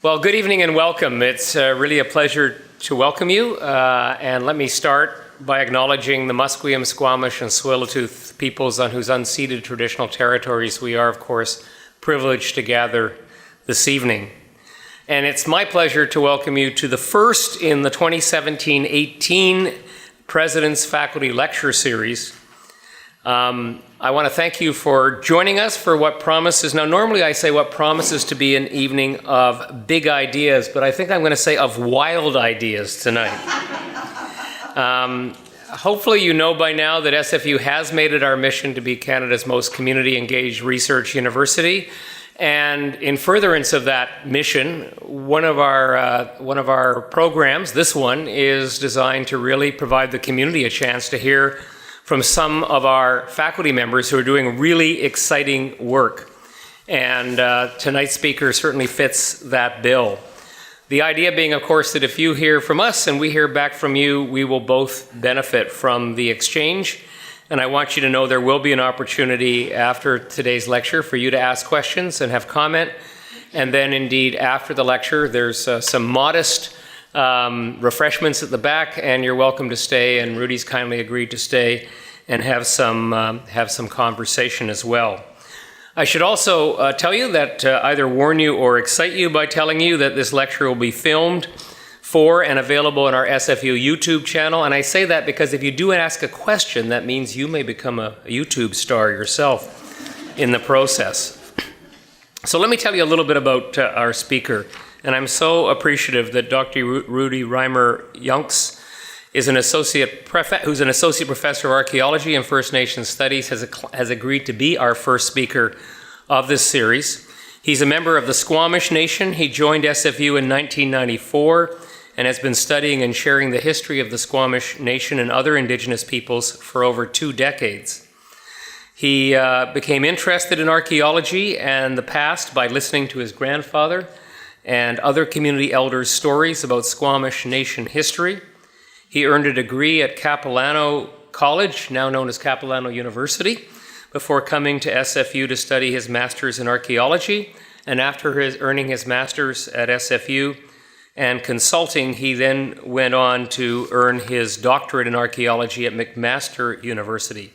Well, good evening and welcome. It's really a pleasure to welcome you. And let me start by acknowledging the Musqueam, Squamish, and Tsleil-Waututh peoples on whose unceded traditional territories we are, of course, privileged to gather this evening. And it's my pleasure to welcome you to the first in the 2017-18 President's Faculty Lecture Series. I want to thank you for joining us for what promises, now normally I say what promises to be an evening of big ideas, but I think I'm going to say of wild ideas tonight. Hopefully you know by now that SFU has made it our mission to be Canada's most community-engaged research university. And in furtherance of that mission, one of our programs, this one, is designed to really provide the community a chance to hear from some of our faculty members who are doing really exciting work. And tonight's speaker certainly fits that bill. The idea being, of course, that if you hear from us and we hear back from you, we will both benefit from the exchange. And I want you to know there will be an opportunity after today's lecture for you to ask questions and have comment. And then indeed, after the lecture, there's some modest refreshments at the back, and you're welcome to stay, and Rudy's kindly agreed to stay and have some conversation as well. I should also tell you that either warn you or excite you by telling you that this lecture will be filmed for and available on our SFU YouTube channel. And I say that because if you do ask a question, that means you may become a YouTube star yourself in the process. So let me tell you a little bit about our speaker. And I'm so appreciative that Dr. Rudy Reimer Yumks is who's an associate professor of archaeology and First Nations studies, has agreed to be our first speaker of this series. He's a member of the Squamish Nation. He joined SFU in 1994 and has been studying and sharing the history of the Squamish Nation and other Indigenous peoples for over 2 decades. He became interested in archaeology and the past by listening to his grandfather and other community elders' stories about Squamish Nation history. He earned a degree at Capilano College, now known as Capilano University, before coming to SFU to study his master's in archaeology. And after earning his master's at SFU and consulting, he then went on to earn his doctorate in archaeology at McMaster University.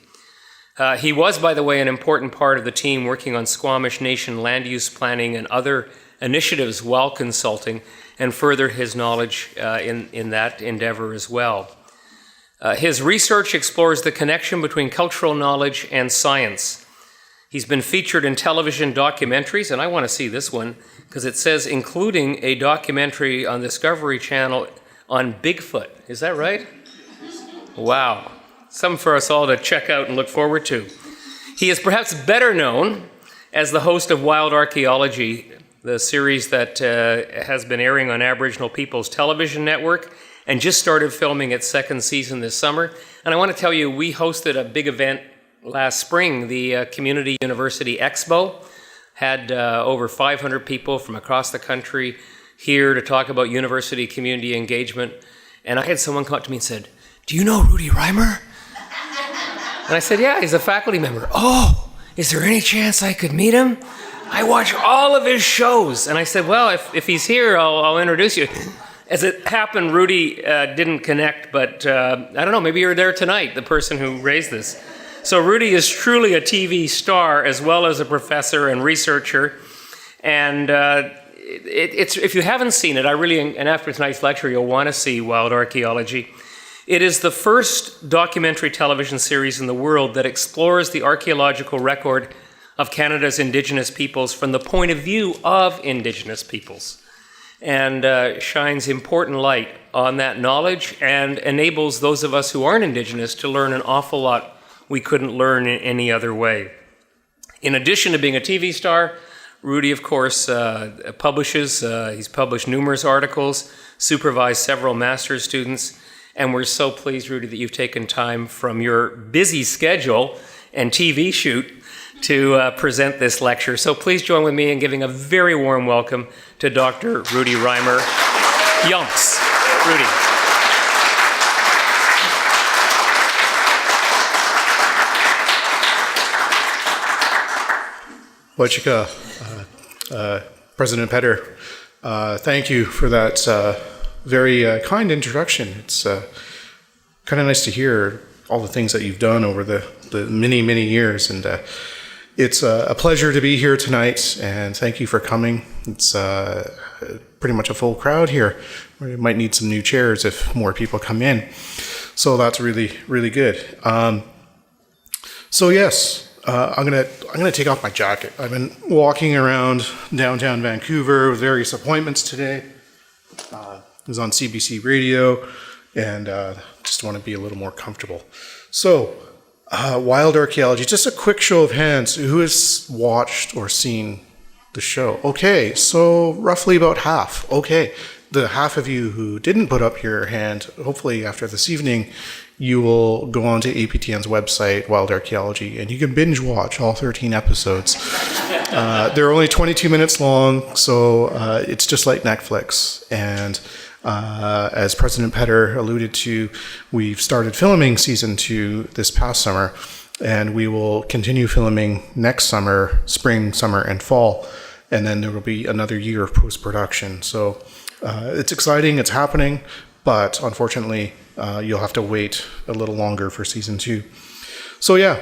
He was, by the way, an important part of the team working on Squamish Nation land use planning and other initiatives while consulting, and furthered his knowledge in that endeavor as well. His research explores the connection between cultural knowledge and science. He's been featured in television documentaries, and I want to see this one, because it says including a documentary on Discovery Channel on Bigfoot. Is that right? Wow. Something for us all to check out and look forward to. He is perhaps better known as the host of Wild Archaeology, the series that has been airing on Aboriginal People's Television Network and just started filming its 2nd season this summer. And I want to tell you, we hosted a big event last spring, the Community University Expo. Had over 500 people from across the country here to talk about university community engagement. And I had someone come up to me and said, "Do you know Rudy Reimer?" And I said, "Yeah, he's a faculty member." "Oh, is there any chance I could meet him? I watch all of his shows." And I said, "Well, if he's here, I'll introduce you." As it happened, Rudy didn't connect, but I don't know, maybe you're there tonight, the person who raised this. So Rudy is truly a TV star as well as a professor and researcher. And if you haven't seen it, and after tonight's lecture, you'll want to see Wild Archaeology. It is the first documentary television series in the world that explores the archaeological record of Canada's Indigenous peoples from the point of view of Indigenous peoples, and shines important light on that knowledge and enables those of us who aren't Indigenous to learn an awful lot we couldn't learn in any other way. In addition to being a TV star, Rudy, of course, publishes. He's published numerous articles, supervised several master's students, and we're so pleased, Rudy, that you've taken time from your busy schedule and TV shoot to present this lecture. So please join with me in giving a very warm welcome to Dr. Rudy Reimer Yumks. Rudy. Wachika, President Petter, Thank you for that very kind introduction. It's kind of nice to hear all the things that you've done over the many, many years. And it's a pleasure to be here tonight, and thank you for coming. It's pretty much a full crowd here. We might need some new chairs if more people come in. So that's really, really good. So yes, I'm gonna take off my jacket. I've been walking around downtown Vancouver with various appointments today. I was on CBC Radio, and just want to be a little more comfortable. So, Wild Archaeology, just a quick show of hands. Who has watched or seen the show? Okay, so roughly about half. Okay, the half of you who didn't put up your hand, hopefully after this evening, you will go on to APTN's website, Wild Archaeology, and you can binge watch all 13 episodes. They're only 22 minutes long, so it's just like Netflix. And as President Petter alluded to, we've started filming season 2 this past summer, and we will continue filming next summer, spring, summer, and fall. And then there will be another year of post-production. So it's exciting, it's happening, but unfortunately, you'll have to wait a little longer for season 2. So yeah,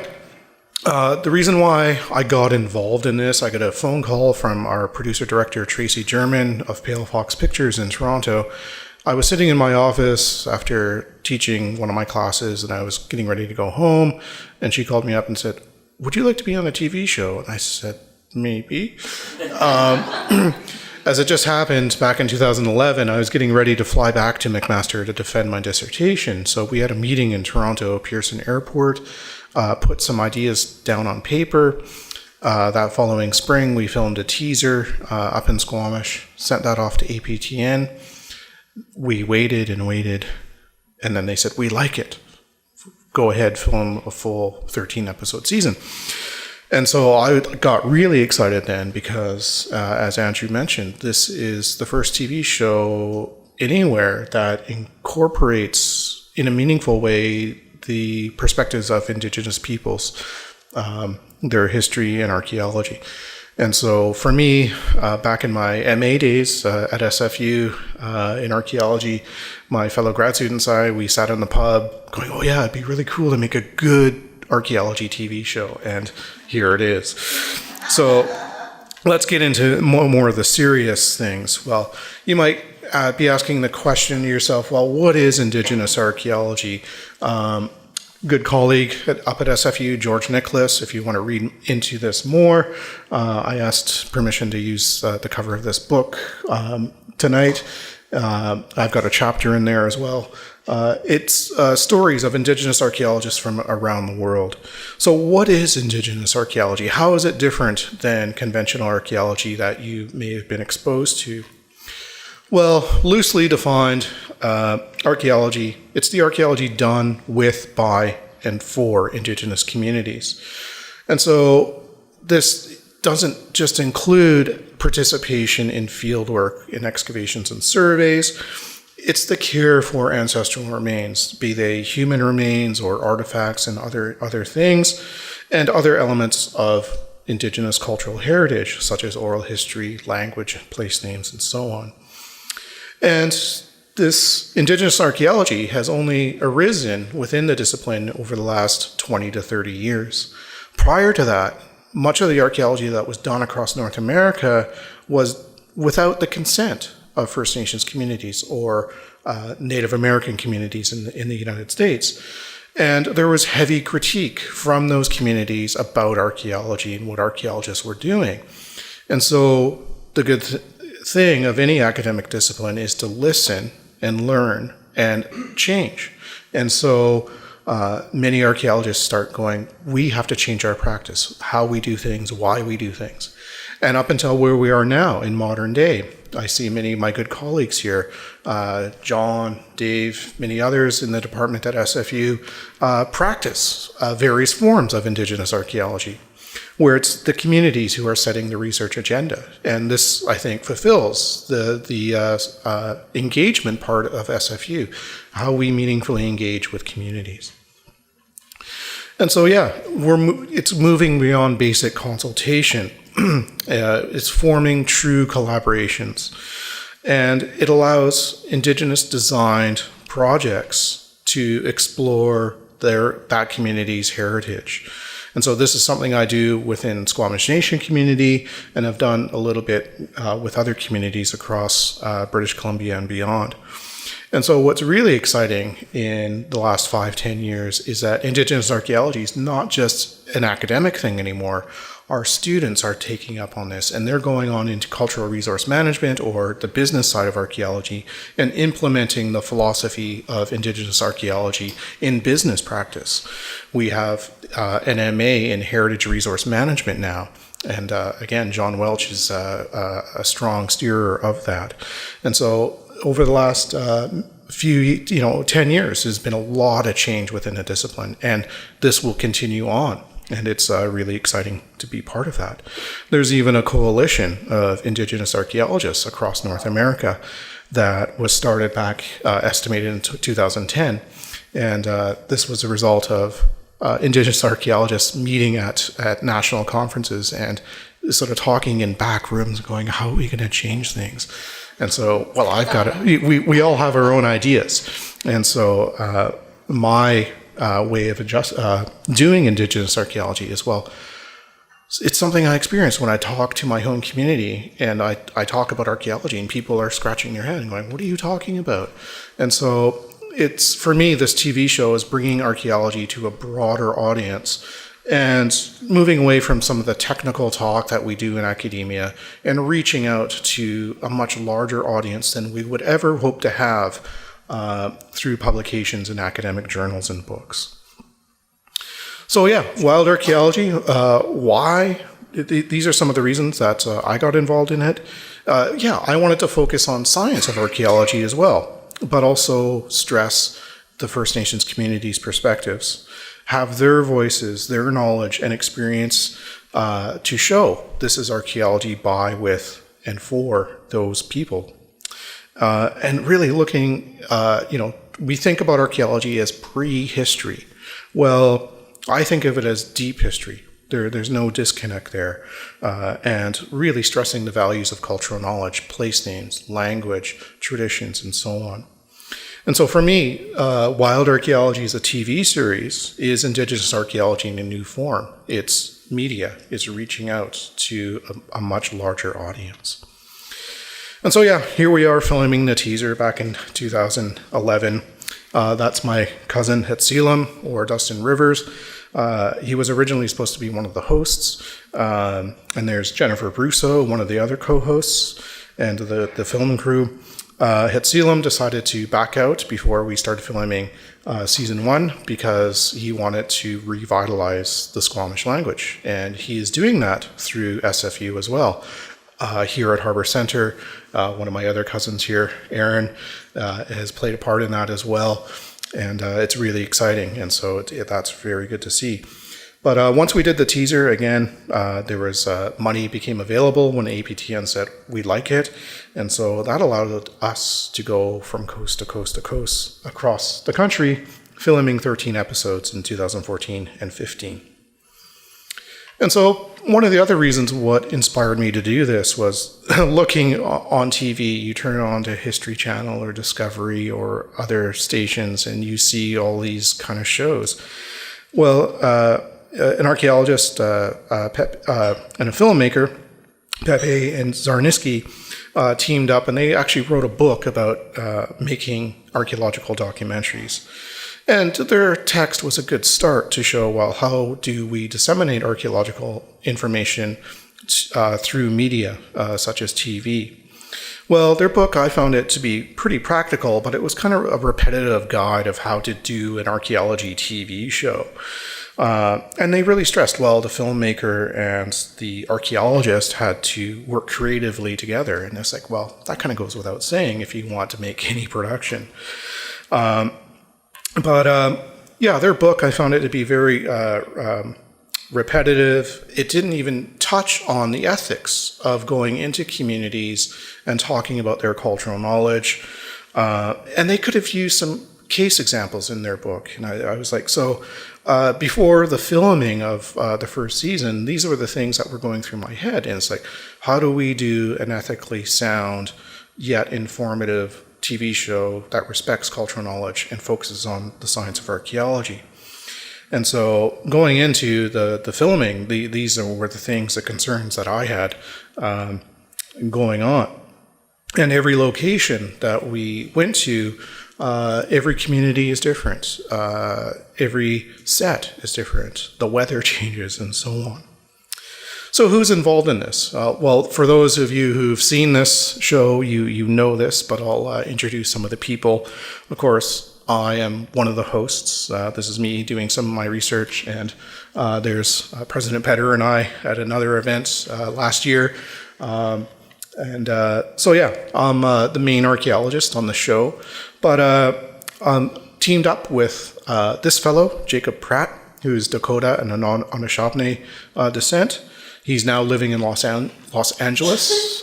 the reason why I got involved in this, I got a phone call from our producer-director, Tracy German of Pale Fox Pictures in Toronto. I was sitting in my office after teaching one of my classes, and I was getting ready to go home, and she called me up and said, "Would you like to be on a TV show?" And I said, "Maybe." As it just happened, back in 2011, I was getting ready to fly back to McMaster to defend my dissertation. So we had a meeting in Toronto, Pearson Airport, put some ideas down on paper. That following spring, we filmed a teaser up in Squamish, sent that off to APTN. We waited and waited, and then they said, "We like it. Go ahead, film a full 13-episode season." And so I got really excited then because, as Andrew mentioned, this is the first TV show anywhere that incorporates in a meaningful way the perspectives of Indigenous peoples, their history and archaeology. And so for me, back in my MA days at SFU in archaeology, my fellow grad students and I, we sat in the pub going, "Oh yeah, it'd be really cool to make a good archaeology TV show," and here it is. So let's get into more of the serious things. Well, you might be asking the question to yourself, well, what is Indigenous archaeology? Good colleague up at SFU, George Nicholas, if you want to read into this more, I asked permission to use the cover of this book tonight. I've got a chapter in there as well. It's stories of Indigenous archaeologists from around the world. So what is Indigenous archaeology? How is it different than conventional archaeology that you may have been exposed to? Well, loosely defined, archaeology, it's the archaeology done with, by, and for Indigenous communities. And so this doesn't just include participation in fieldwork, in excavations and surveys. It's the care for ancestral remains, be they human remains or artifacts and other things, and other elements of Indigenous cultural heritage, such as oral history, language, place names, and so on. And this Indigenous archaeology has only arisen within the discipline over the last 20 to 30 years. Prior to that, much of the archaeology that was done across North America was without the consent of First Nations communities or Native American communities in the United States. And there was heavy critique from those communities about archaeology and what archaeologists were doing. And so the good thing of any academic discipline is to listen and learn and change. And so many archaeologists start going, we have to change our practice, how we do things, why we do things. And up until where we are now in modern day, I see many of my good colleagues here, John, Dave, many others in the department at SFU, practice various forms of Indigenous archaeology, where it's the communities who are setting the research agenda. And this, I think, fulfills the engagement part of SFU, how we meaningfully engage with communities. And so, yeah, it's moving beyond basic consultation. It's forming true collaborations. And it allows Indigenous designed projects to explore that community's heritage. And so this is something I do within Squamish Nation community, and I've done a little bit with other communities across British Columbia and beyond. And so what's really exciting in the last 5-10 years is that Indigenous archaeology is not just an academic thing anymore. Our students are taking up on this, and they're going on into cultural resource management or the business side of archaeology and implementing the philosophy of Indigenous archaeology in business practice. We have an MA in heritage resource management now. And again, John Welch is a strong steerer of that. And so over the last 10 years, there's been a lot of change within the discipline, and this will continue on. And it's really exciting to be part of that. There's even a coalition of Indigenous archaeologists across North America that was started back, estimated in 2010. And this was a result of Indigenous archaeologists meeting at national conferences and sort of talking in back rooms going, how are we going to change things? And so, well, I've got it. We all have our own ideas. And so my way of doing Indigenous archaeology as well, it's something I experience when I talk to my home community and I talk about archaeology, and people are scratching their head and going, what are you talking about? And so it's, for me, this TV show is bringing archaeology to a broader audience and moving away from some of the technical talk that we do in academia and reaching out to a much larger audience than we would ever hope to have through publications in academic journals and books. So yeah, wild archaeology, why? These are some of the reasons that I got involved in it. I wanted to focus on science of archaeology as well, but also stress the First Nations community's perspectives, have their voices, their knowledge and experience to show this is archaeology by, with, and for those people. And really looking, we think about archaeology as pre-history. Well, I think of it as deep history. There's no disconnect there. And really stressing the values of cultural knowledge, place names, language, traditions, and so on. And so for me, Wild Archaeology as a TV series is Indigenous archaeology in a new form. It's media. It's reaching out to a much larger audience. And so, yeah, here we are filming the teaser back in 2011. That's my cousin Hetselam, or Dustin Rivers. He was originally supposed to be one of the hosts. And there's Jennifer Brusso, one of the other co-hosts, and the film crew. Hetselam decided to back out before we started filming season 1 because he wanted to revitalize the Squamish language. And he is doing that through SFU as well. Here at Harbour Centre, one of my other cousins here, Aaron, has played a part in that as well. And it's really exciting. And so that's very good to see. But once we did the teaser, again, there was money became available when the APTN said we'd like it. And so that allowed us to go from coast to coast to coast across the country, filming 13 episodes in 2014 and 15. And so one of the other reasons what inspired me to do this was looking on TV, you turn on to History Channel or Discovery or other stations and you see all these kind of shows. Well, an archaeologist and a filmmaker, Pepe and Zarniski, teamed up, and they actually wrote a book about making archaeological documentaries. And their text was a good start to show, well, how do we disseminate archaeological information through media, such as TV? Well, their book, I found it to be pretty practical, but it was kind of a repetitive guide of how to do an archaeology TV show. And they really stressed, well, the filmmaker and the archaeologist had to work creatively together. And it's like, well, that kind of goes without saying if you want to make any production. Yeah, their book, I found it to be very repetitive. It didn't even touch on the ethics of going into communities and talking about their cultural knowledge. And they could have used some case examples in their book. And I was like, so before the filming of the first season, these were the things that were going through my head. And it's like, how do we do an ethically sound yet informative TV show that respects cultural knowledge and focuses on the science of archaeology? And so going into the filming, these were the things, the concerns that I had going on. And every location that we went to, every community is different. Every set is different. The weather changes and so on. So who's involved in this? Well, for those of you who've seen this show, you know this, but I'll introduce some of the people. Of course, I am one of the hosts. This is me doing some of my research, and there's President Petter and I at another event last year. So yeah, I'm the main archaeologist on the show, but I'm teamed up with this fellow, Jacob Pratt, who's Dakota and Anishinaabe descent. He's now living in Los Angeles.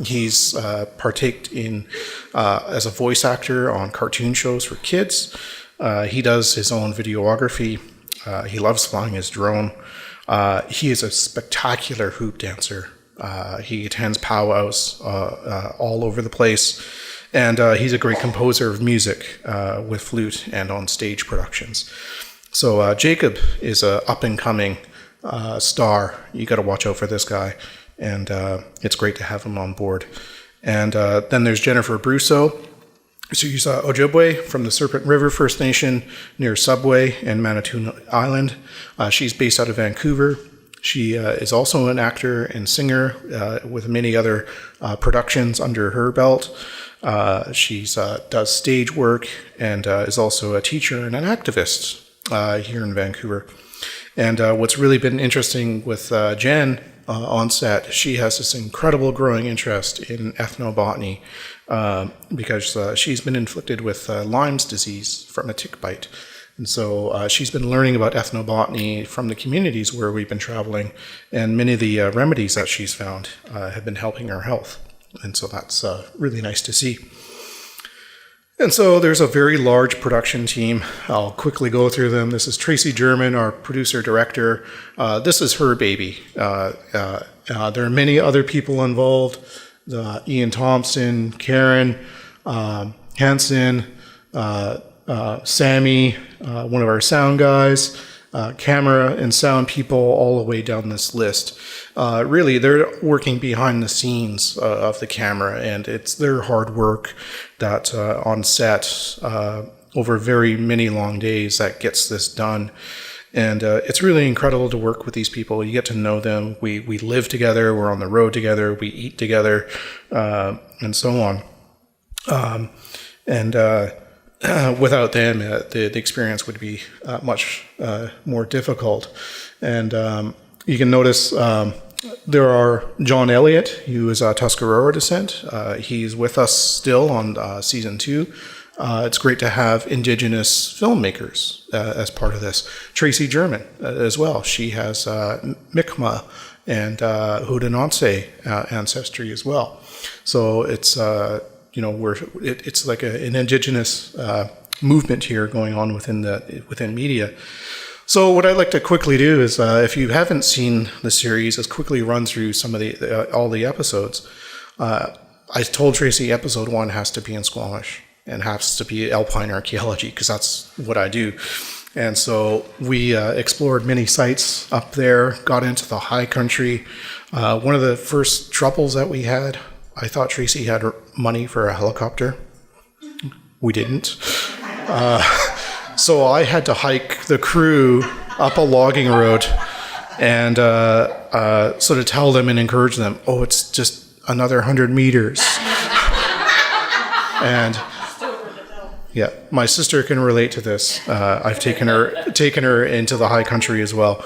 He's partaked in as a voice actor on cartoon shows for kids. He does his own videography. He loves flying his drone. He is a spectacular hoop dancer. He attends powwows all over the place. And he's a great composer of music with flute and on stage productions. So Jacob is a up-and-coming star. You got to watch out for this guy, and it's great to have him on board. And then there's Jennifer Brousseau. She's Ojibwe from the Serpent River First Nation near Subway and Manitoulin Island. She's based out of Vancouver. She is also an actor and singer with many other productions under her belt. She does stage work and is also a teacher and an activist here in Vancouver. And what's really been interesting with Jen on set, she has this incredible growing interest in ethnobotany because she's been inflicted with Lyme's disease from a tick bite. And so she's been learning about ethnobotany from the communities where we've been traveling, and many of the remedies that she's found have been helping her health. And so that's really nice to see. And so there's a very large production team. I'll quickly go through them. This is Tracy German, our producer-director. This is her baby. There are many other people involved. Ian Thompson, Karen, Hansen, Sammy, one of our sound guys, camera and sound people all the way down this list. Really, they're working behind the scenes of the camera, and it's their hard work that on set over very many long days that gets this done. And it's really incredible to work with these people. You get to know them. We live together. We're on the road together. We eat together, and so on. Without them, the experience would be much more difficult. And you can notice there are John Elliott, who is Tuscarora descent. He's with us still on season 2. It's great to have Indigenous filmmakers as part of this. Tracy German as well. She has Mi'kmaq and Haudenosaunee ancestry as well. So it's it's like an Indigenous movement here going on within media. So what I'd like to quickly do is, if you haven't seen the series, is quickly run through some of all the episodes. I told Tracy episode 1 has to be in Squamish and has to be alpine archaeology because that's what I do. And so we explored many sites up there, got into the high country. One of the first troubles that we had, I thought Tracy had money for a helicopter. We didn't. So I had to hike the crew up a logging road and sort of tell them and encourage them, oh, it's just another 100 meters. And yeah, my sister can relate to this. I've taken her into the high country as well.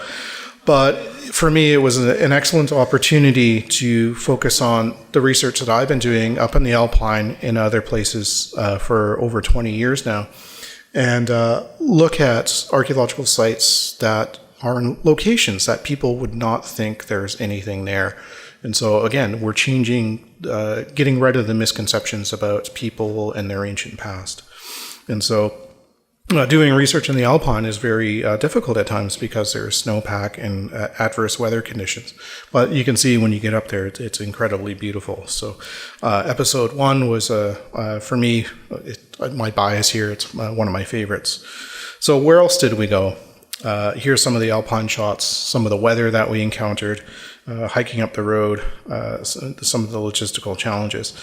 But for me, it was an excellent opportunity to focus on the research that I've been doing up in the Alpine and other places for over 20 years now, and look at archaeological sites that are in locations that people would not think there's anything there. And so again, we're changing, getting rid of the misconceptions about people and their ancient past. And so Doing research in the Alpine is very difficult at times because there's snowpack and adverse weather conditions. But you can see when you get up there, it's incredibly beautiful. So episode 1 was, for me, my bias here, it's one of my favorites. So where else did we go? Here's some of the Alpine shots, some of the weather that we encountered, hiking up the road, some of the logistical challenges.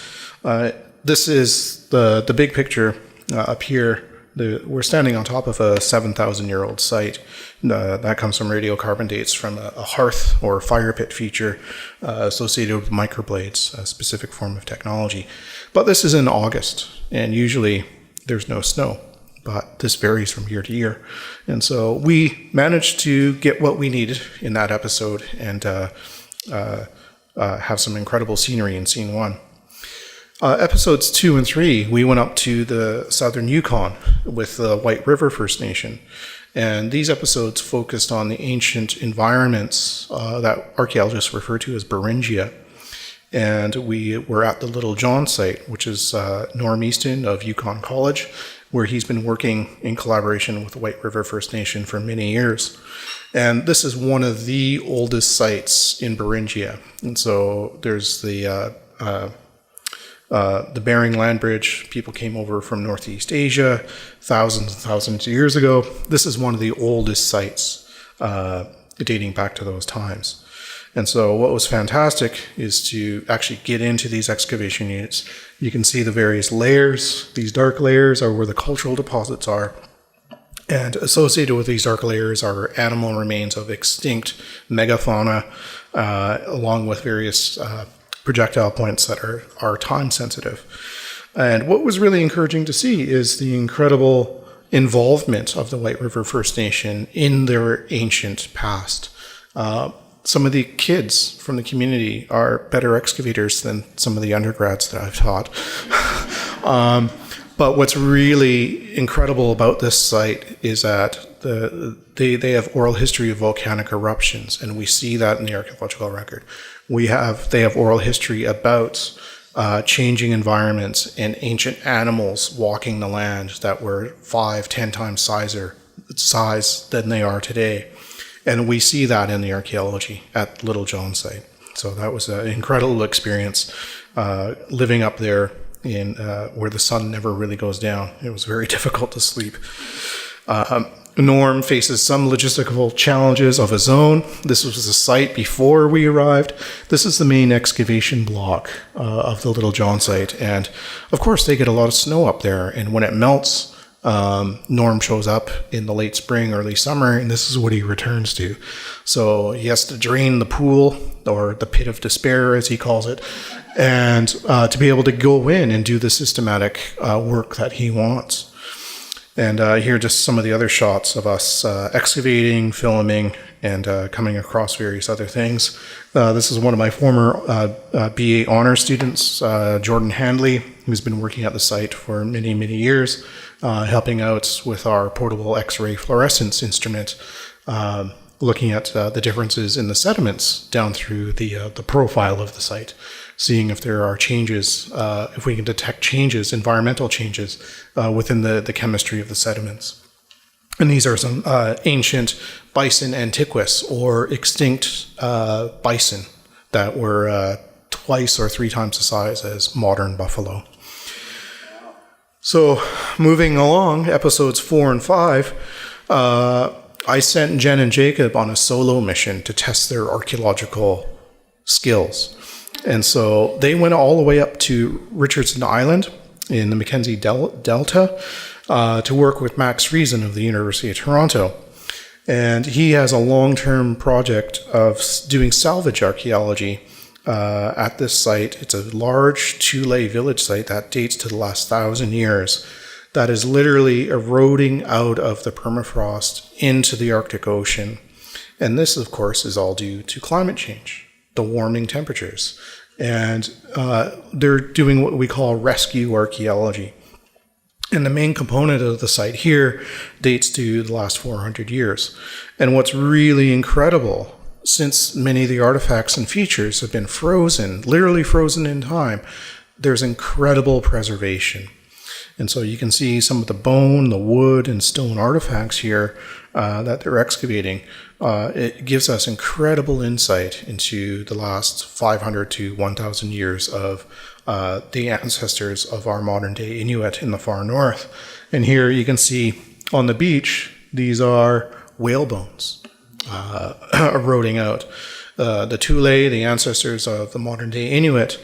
This is the big picture up here. We're standing on top of a 7,000-year-old site. That comes from radiocarbon dates from a hearth or fire pit feature associated with microblades, a specific form of technology. But this is in August, and usually there's no snow. But this varies from year to year. And so we managed to get what we needed in that episode and have some incredible scenery in scene 1. Episodes 2 and 3, we went up to the southern Yukon with the White River First Nation. And these episodes focused on the ancient environments that archaeologists refer to as Beringia. And we were at the Little John site, which is northeastern of Yukon College, where he's been working in collaboration with the White River First Nation for many years. And this is one of the oldest sites in Beringia. And so there's the Bering Land Bridge. People came over from Northeast Asia thousands and thousands of years ago. This is one of the oldest sites dating back to those times. And so what was fantastic is to actually get into these excavation units. You can see the various layers. These dark layers are where the cultural deposits are. And associated with these dark layers are animal remains of extinct megafauna, along with various projectile points that are time sensitive. And what was really encouraging to see is the incredible involvement of the White River First Nation in their ancient past. Some of the kids from the community are better excavators than some of the undergrads that I've taught. But what's really incredible about this site is that they have oral history of volcanic eruptions, and we see that in the archaeological record. They have oral history about changing environments and ancient animals walking the land that were 5-10 times size than they are today. And we see that in the archaeology at Little John site. So that was an incredible experience living up there in where the sun never really goes down. It was very difficult to sleep. Norm faces some logistical challenges of his own. This was the site before we arrived. This is the main excavation block of the Little John site. And of course, they get a lot of snow up there. And when it melts, Norm shows up in the late spring, early summer, and this is what he returns to. So he has to drain the pool, or the pit of despair, as he calls it, and to be able to go in and do the systematic work that he wants. And here are just some of the other shots of us excavating, filming, and coming across various other things. This is one of my former BA honor students, Jordan Handley, who's been working at the site for many, many years, helping out with our portable X-ray fluorescence instrument, looking at the differences in the sediments down through the profile of the site, seeing if there are changes, if we can detect changes, environmental changes within the chemistry of the sediments. And these are some ancient bison antiquus, or extinct bison that were twice or 3 times the size as modern buffalo. So moving along, episodes 4 and 5, I sent Jen and Jacob on a solo mission to test their archaeological skills. And so they went all the way up to Richardson Island in the Mackenzie Delta to work with Max Friesen of the University of Toronto. And he has a long-term project of doing salvage archaeology at this site. It's a large two-lay village site that dates to the last 1,000 years that is literally eroding out of the permafrost into the Arctic Ocean. And this, of course, is all due to climate change, the warming temperatures. And they're doing what we call rescue archaeology. And the main component of the site here dates to the last 400 years. And what's really incredible, since many of the artifacts and features have been frozen, literally frozen in time, there's incredible preservation. And so you can see some of the bone, the wood, and stone artifacts here that they're excavating. It gives us incredible insight into the last 500 to 1,000 years of the ancestors of our modern day Inuit in the far north. And here you can see on the beach, these are whale bones eroding out. The Thule, the ancestors of the modern day Inuit,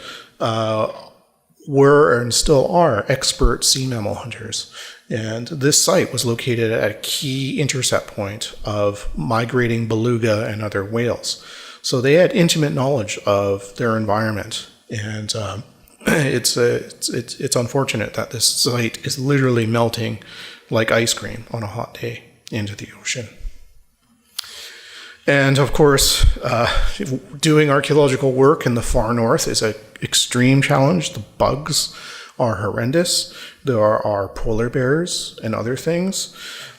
were and still are expert sea mammal hunters. And this site was located at a key intercept point of migrating beluga and other whales. So they had intimate knowledge of their environment. And it's unfortunate that this site is literally melting like ice cream on a hot day into the ocean. And of course, doing archaeological work in the far north is an extreme challenge. The bugs are horrendous. There are polar bears and other things.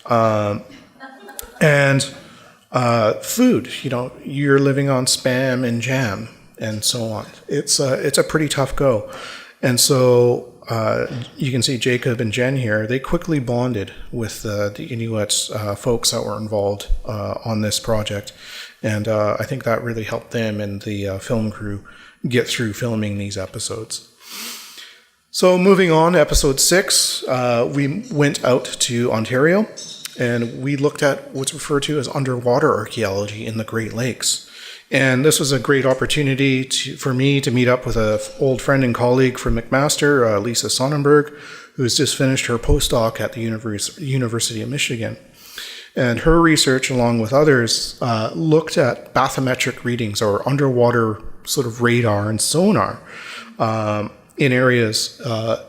And food, you're living on Spam and jam and so on. It's a pretty tough go. And so you can see Jacob and Jen here. They quickly bonded with the Inuit folks that were involved on this project. And I think that really helped them and the film crew get through filming these episodes. So moving on, episode 6, we went out to Ontario and we looked at what's referred to as underwater archaeology in the Great Lakes. And this was a great opportunity for me to meet up with an old friend and colleague from McMaster, Lisa Sonnenberg, who's just finished her postdoc at the University of Michigan. And her research, along with others, looked at bathymetric readings or underwater sort of radar and sonar in areas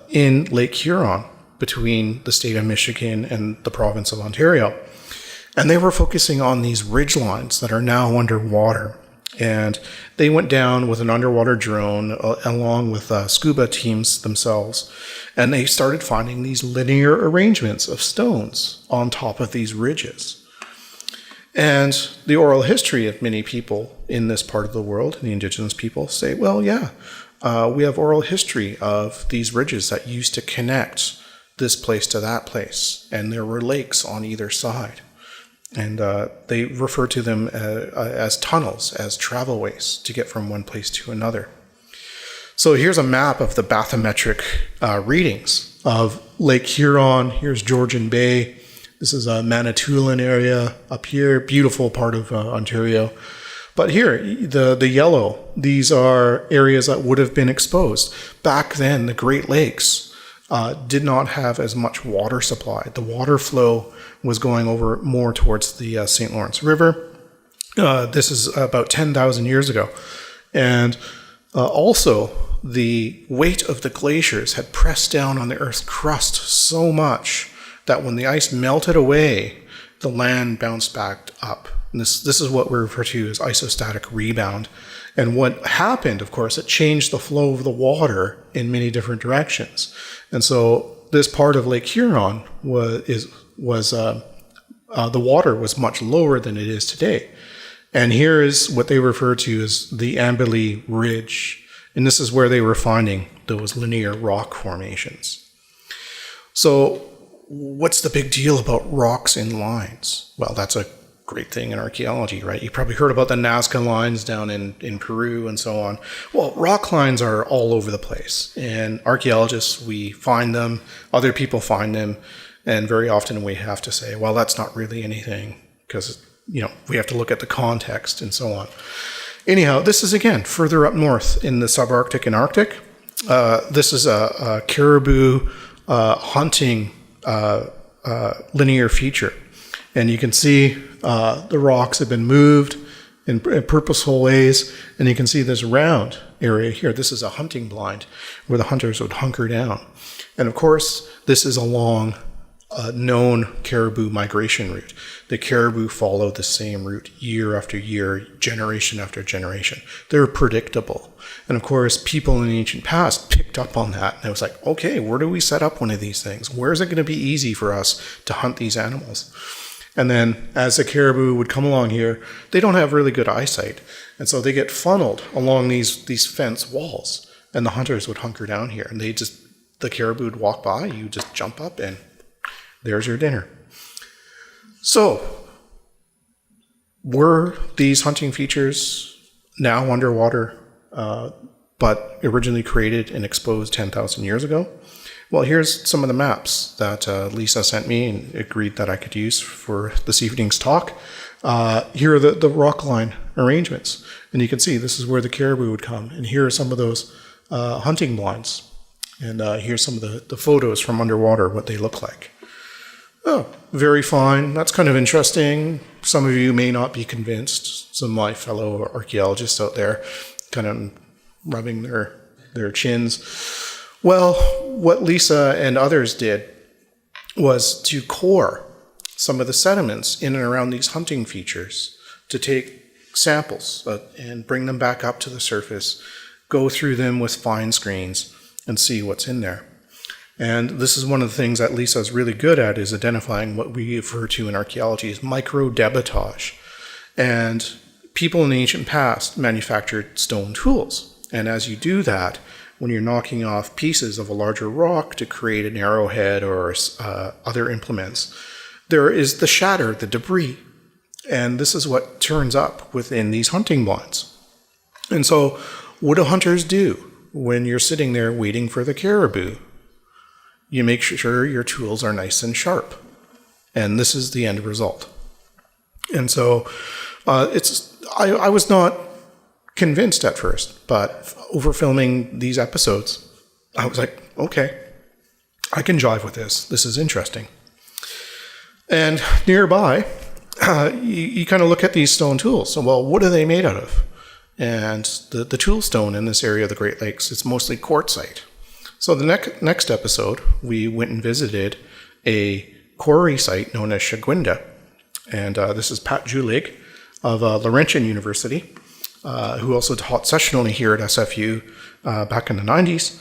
in Lake Huron between the state of Michigan and the province of Ontario. And they were focusing on these ridge lines that are now underwater. And they went down with an underwater drone along with scuba teams themselves. And they started finding these linear arrangements of stones on top of these ridges. And the oral history of many people in this part of the world, the indigenous people, say, well, yeah, we have oral history of these ridges that used to connect this place to that place. And there were lakes on either side. And they refer to them as tunnels, as travelways to get from one place to another. So here's a map of the bathymetric readings of Lake Huron. Here's Georgian Bay. This is a Manitoulin area up here, beautiful part of Ontario. But here, the yellow, these are areas that would have been exposed. Back then, the Great Lakes did not have as much water supply. The water flow was going over more towards the St. Lawrence River. This is about 10,000 years ago. And also, the weight of the glaciers had pressed down on the Earth's crust so much that when the ice melted away, the land bounced back up. And this is what we refer to as isostatic rebound. And what happened, of course, it changed the flow of the water in many different directions. And so this part of Lake Huron the water was much lower than it is today. And here is what they refer to as the Amberley Ridge. And this is where they were finding those linear rock formations. So what's the big deal about rocks in lines? Well, that's a great thing in archaeology, right? You probably heard about the Nazca lines down in Peru and so on. Well, rock lines are all over the place. And archaeologists, we find them, other people find them, and very often we have to say, well, that's not really anything because, we have to look at the context and so on. Anyhow, this is, again, further up north in the subarctic and Arctic. This is a caribou hunting linear feature. And you can see the rocks have been moved in purposeful ways. And you can see this round area here. This is a hunting blind where the hunters would hunker down. And of course, this is along a known caribou migration route. The caribou follow the same route year after year, generation after generation. They're predictable. And of course, people in the ancient past picked up on that. And it was like, okay, where do we set up one of these things? Where is it going to be easy for us to hunt these animals? And then as the caribou would come along here, they don't have really good eyesight. And so they get funneled along these fence walls. And the hunters would hunker down here. And the caribou would walk by, you just jump up and there's your dinner. So, were these hunting features now underwater, but originally created and exposed 10,000 years ago? Well, here's some of the maps that Lisa sent me and agreed that I could use for this evening's talk. Here are the rock line arrangements. And you can see this is where the caribou would come. And here are some of those hunting blinds. And here's some of the photos from underwater, what they look like. Oh, very fine. That's kind of interesting. Some of you may not be convinced. Some of my fellow archaeologists out there kind of rubbing their chins. Well, what Lisa and others did was to core some of the sediments in and around these hunting features, to take samples and bring them back up to the surface, go through them with fine screens, and see what's in there. And this is one of the things that Lisa is really good at, is identifying what we refer to in archaeology as micro-debitage. And people in the ancient past manufactured stone tools. And as you do that, when you're knocking off pieces of a larger rock to create an arrowhead or other implements, there is the shatter, the debris. And this is what turns up within these hunting blinds. And so what do hunters do when you're sitting there waiting for the caribou? You make sure your tools are nice and sharp. And this is the end result. And so I was not convinced at first, but over filming these episodes, I was like, okay, I can jive with this. This is interesting. And nearby, you kind of look at these stone tools. So, well, what are they made out of? And the tool stone in this area of the Great Lakes, it's mostly quartzite. So the next episode, we went and visited a quarry site known as Shagwinda. And this is Pat Julig of Laurentian University, who also taught sessionally here at SFU back in the 90s.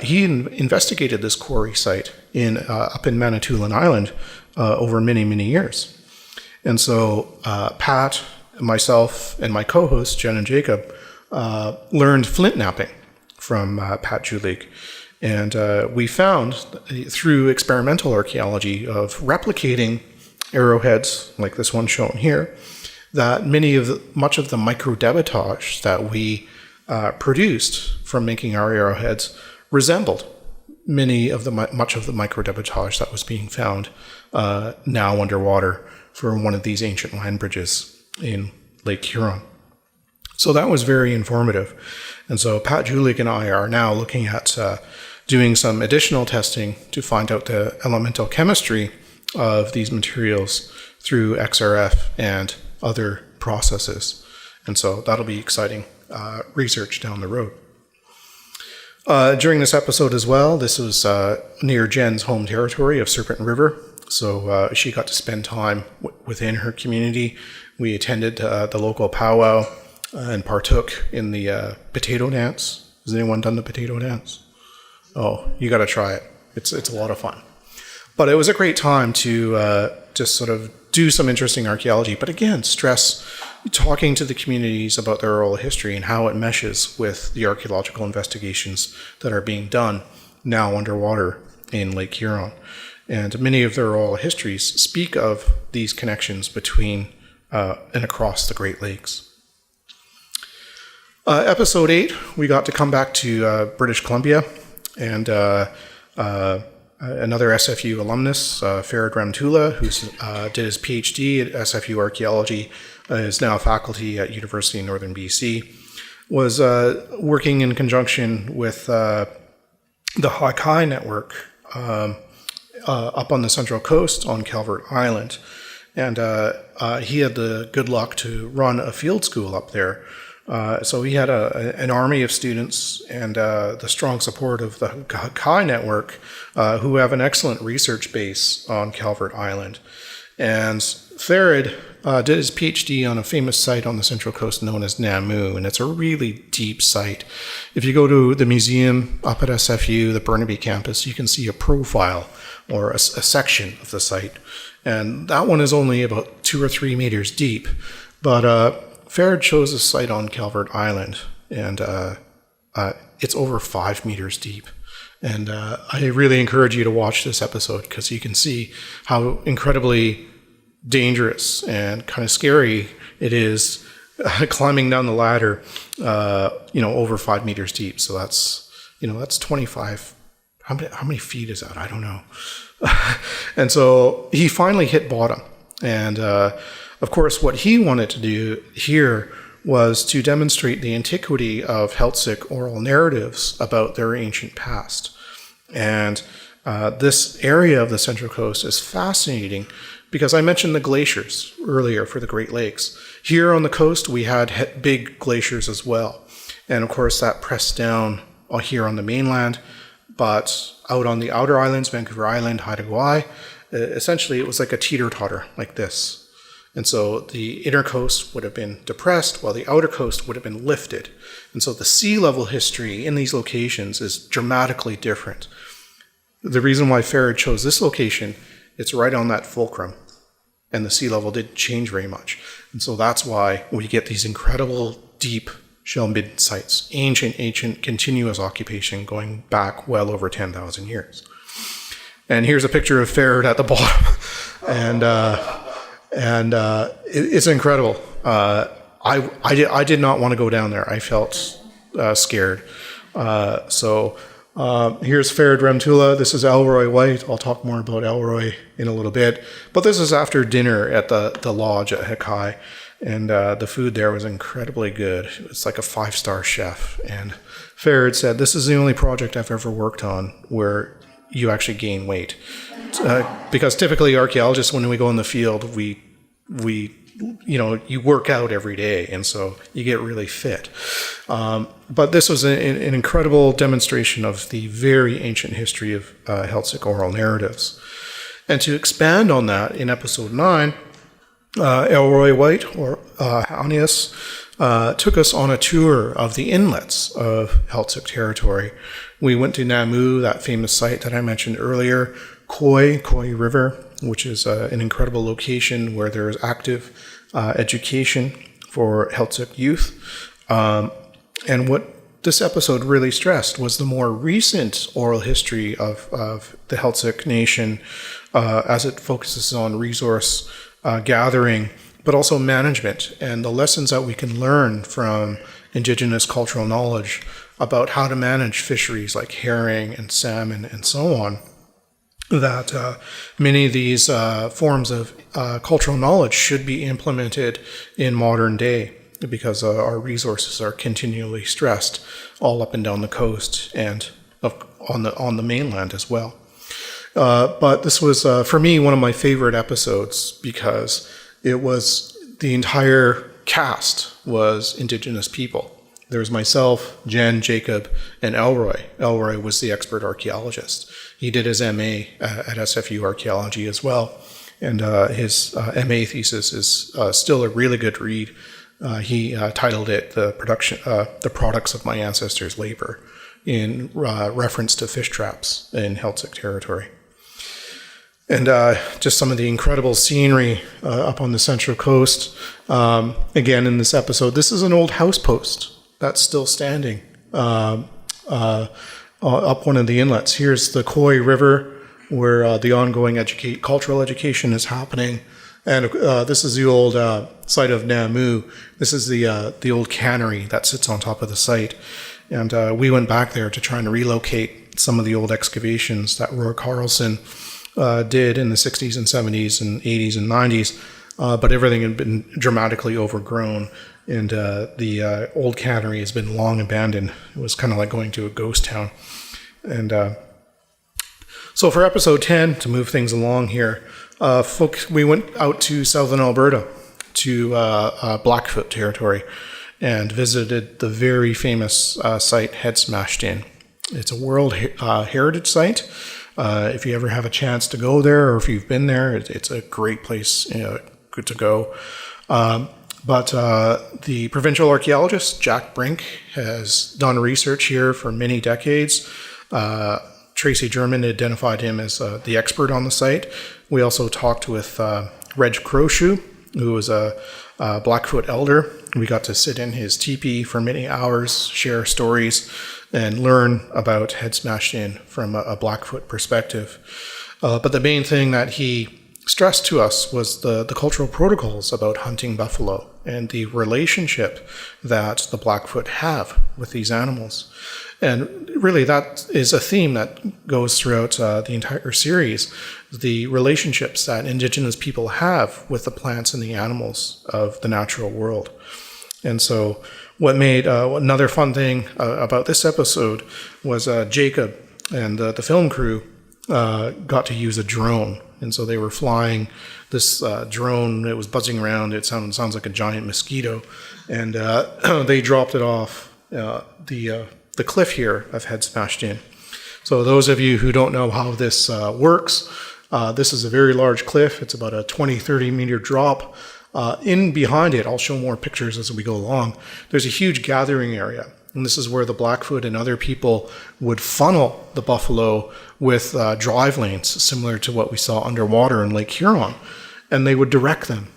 He investigated this quarry site up in Manitoulin Island over many, many years. And so Pat, myself, and my co-host, Jen and Jacob, learned flint knapping from Pat Julig. And we found, through experimental archaeology of replicating arrowheads, like this one shown here, that much of the micro-debitage that we produced from making our arrowheads resembled much of the micro-debitage that was being found now underwater for one of these ancient land bridges in Lake Huron. So that was very informative. And so Pat Julig and I are now looking at doing some additional testing to find out the elemental chemistry of these materials through XRF and other processes. And so that'll be exciting research down the road. During this episode as well, this was near Jen's home territory of Serpent River. So she got to spend time within her community. We attended the local powwow and partook in the potato dance. Has anyone done the potato dance? Oh, you got to try it. It's a lot of fun. But it was a great time to just sort of do some interesting archaeology, but again, stress talking to the communities about their oral history and how it meshes with the archaeological investigations that are being done now underwater in Lake Huron. And many of their oral histories speak of these connections between and across the Great Lakes. Episode 8, we got to come back to British Columbia, and another SFU alumnus, Farid Ramtula, who did his PhD at SFU Archaeology, is now faculty at University of Northern BC, was working in conjunction with the Hakai network up on the Central Coast on Calvert Island. And he had the good luck to run a field school up there. So he had an army of students and the strong support of the Hakai network, who have an excellent research base on Calvert Island. And Farid did his PhD on a famous site on the Central Coast known as Namu, and it's a really deep site. If you go to the museum up at SFU, the Burnaby campus, you can see a profile or a section of the site. And that one is only about 2 or 3 meters deep. But Farid chose a site on Calvert Island, and it's over 5 meters deep. And I really encourage you to watch this episode because you can see how incredibly dangerous and kind of scary it is climbing down the ladder, over 5 meters deep. So that's 25. How many feet is that? I don't know. And so he finally hit bottom. And of course, what he wanted to do here was to demonstrate the antiquity of Celtic oral narratives about their ancient past. And this area of the Central Coast is fascinating because I mentioned the glaciers earlier for the Great Lakes. Here on the coast, we had big glaciers as well. And of course, that pressed down here on the mainland. But out on the outer islands, Vancouver Island, Haida Gwaii, essentially it was like a teeter-totter like this. And so the inner coast would have been depressed while the outer coast would have been lifted. And so the sea level history in these locations is dramatically different. The reason why Farrad chose this location, it's right on that fulcrum. And the sea level didn't change very much. And so that's why we get these incredible deep shell midden sites, ancient continuous occupation going back well over 10,000 years. And here's a picture of Farrad at the bottom. And it's incredible. I did not want to go down there. I felt scared. So here's Farrad Remtula. This is Elroy White. I'll talk more about Elroy in a little bit. But this is after dinner at the lodge at Hakai. And the food there was incredibly good. It's like a 5-star chef. And Farrad said, this is the only project I've ever worked on where you actually gain weight. Because typically archaeologists, when we go in the field, we you work out every day, and so you get really fit. But this was an incredible demonstration of the very ancient history of Celtic oral narratives. And to expand on that, in episode 9, Elroy White, or Hanius, took us on a tour of the inlets of Celtic territory. We went to Namu, that famous site that I mentioned earlier, Koi River, which is an incredible location where there is active education for Celtic youth. And what this episode really stressed was the more recent oral history of the Celtic nation as it focuses on resource gathering, but also management and the lessons that we can learn from Indigenous cultural knowledge about how to manage fisheries like herring and salmon and so on, that many of these forms of cultural knowledge should be implemented in modern day because our resources are continually stressed all up and down the coast and on the mainland as well. But this was, for me, one of my favorite episodes because it was the entire cast was Indigenous people. There was myself, Jen, Jacob, and Elroy. Elroy was the expert archaeologist. He did his MA at SFU Archaeology as well. And his MA thesis is still a really good read. He titled it The Products of My Ancestors' Labor, in reference to fish traps in Celtic territory. And just some of the incredible scenery up on the Central Coast. Again, in this episode, this is an old house post that's still standing up one of the inlets. Here's the Koi River, where the ongoing cultural education is happening. And this is the old site of Namu. This is the old cannery that sits on top of the site. And we went back there to try and relocate some of the old excavations that Roy Carlson did in the 60s and 70s and 80s and 90s. But everything had been dramatically overgrown. And the old cannery has been long abandoned. It was kind of like going to a ghost town. And so for episode 10, to move things along here, we went out to southern Alberta, to Blackfoot territory, and visited the very famous site Head Smashed In. It's a World Heritage Site. If you ever have a chance to go there, or if you've been there, it's a great place, good to go. But the provincial archaeologist, Jack Brink, has done research here for many decades. Tracy German identified him as the expert on the site. We also talked with Reg Crowshoe, who was a Blackfoot elder We got to sit in his teepee for many hours, share stories, and learn about Head Smashed In from a Blackfoot perspective. But the main thing that he stressed to us was the cultural protocols about hunting buffalo and the relationship that the Blackfoot have with these animals. And really that is a theme that goes throughout the entire series, the relationships that Indigenous people have with the plants and the animals of the natural world. And so what made another fun thing about this episode was Jacob and the film crew got to use a drone. And so they were flying this drone. It was buzzing around. It sounds like a giant mosquito. And they dropped it off the cliff here of Head Smashed In. So those of you who don't know how this works, this is a very large cliff. It's about a 20, 30 meter drop. In behind it, I'll show more pictures as we go along, there's a huge gathering area. And this is where the Blackfoot and other people would funnel the buffalo with drive lanes, similar to what we saw underwater in Lake Huron. And they would direct them.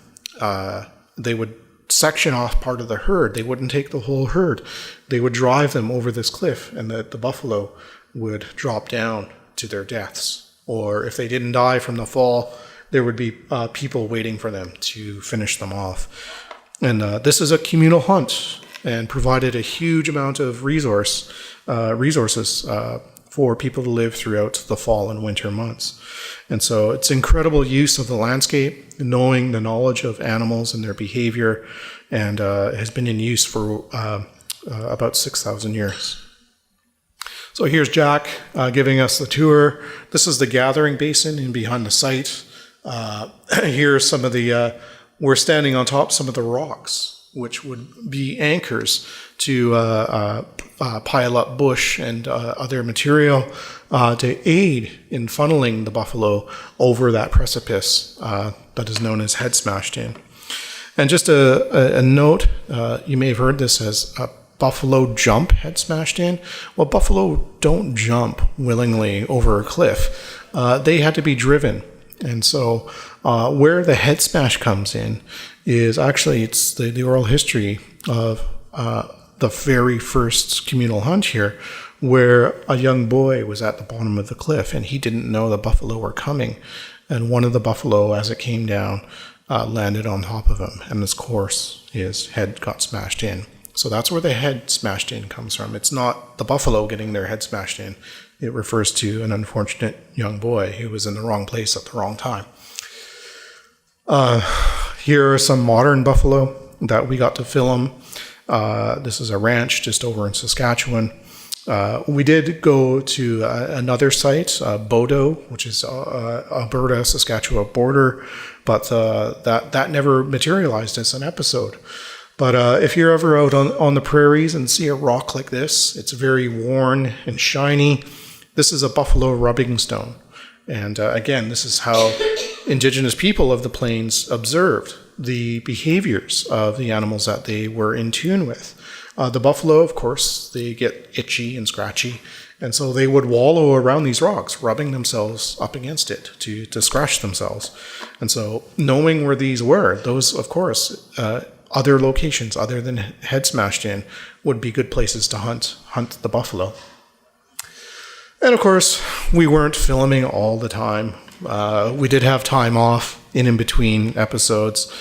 They would section off part of the herd. They wouldn't take the whole herd. They would drive them over this cliff, and the buffalo would drop down to their deaths. Or if they didn't die from the fall, there would be people waiting for them to finish them off. And this is a communal hunt, and provided a huge amount of resources for people to live throughout the fall and winter months. And so it's incredible use of the landscape, knowing the knowledge of animals and their behavior, and has been in use for about 6,000 years. So here's Jack giving us the tour. This is the gathering basin in behind the site. Here's some of the, we're standing on top of some of the rocks, which would be anchors to pile up bush and other material to aid in funneling the buffalo over that precipice that is known as Head Smashed In. And just a note, you may have heard this as a buffalo jump head smashed in. Well, buffalo don't jump willingly over a cliff. They had to be driven. And so where the head smash comes in is actually it's the oral history of the very first communal hunt here, where a young boy was at the bottom of the cliff and he didn't know the buffalo were coming. And one of the buffalo, as it came down, landed on top of him. And of course, his head got smashed in. So that's where the head smashed in comes from. It's not the buffalo getting their head smashed in. It refers to an unfortunate young boy who was in the wrong place at the wrong time. Here are some modern buffalo that we got to film. This is a ranch just over in Saskatchewan. We did go to another site, Bodo, which is Alberta-Saskatchewan border, but that never materialized as an episode. But if you're ever out on the prairies and see a rock like this, it's very worn and shiny. This is a buffalo rubbing stone. And again, this is how Indigenous people of the plains observed the behaviors of the animals that they were in tune with. The buffalo, of course, they get itchy and scratchy, and so they would wallow around these rocks, rubbing themselves up against it to scratch themselves. And so knowing where these were, those, of course, other locations other than Head Smashed In would be good places to hunt the buffalo. And of course, we weren't filming all the time. We did have time off in between episodes.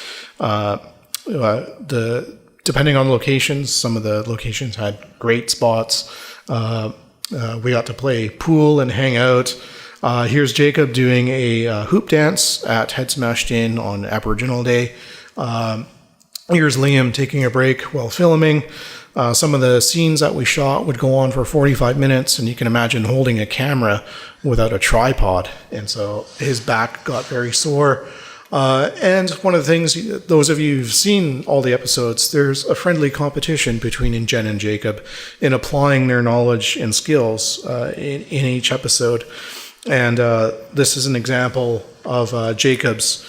Depending on locations, some of the locations had great spots. We got to play pool and hang out. Here's Jacob doing a hoop dance at Head Smashed In on Aboriginal Day. Here's Liam taking a break while filming. Some of the scenes that we shot would go on for 45 minutes, and you can imagine holding a camera without a tripod. And so his back got very sore. And one of the things, those of you who've seen all the episodes, there's a friendly competition between Jen and Jacob in applying their knowledge and skills in each episode. And this is an example of Jacob's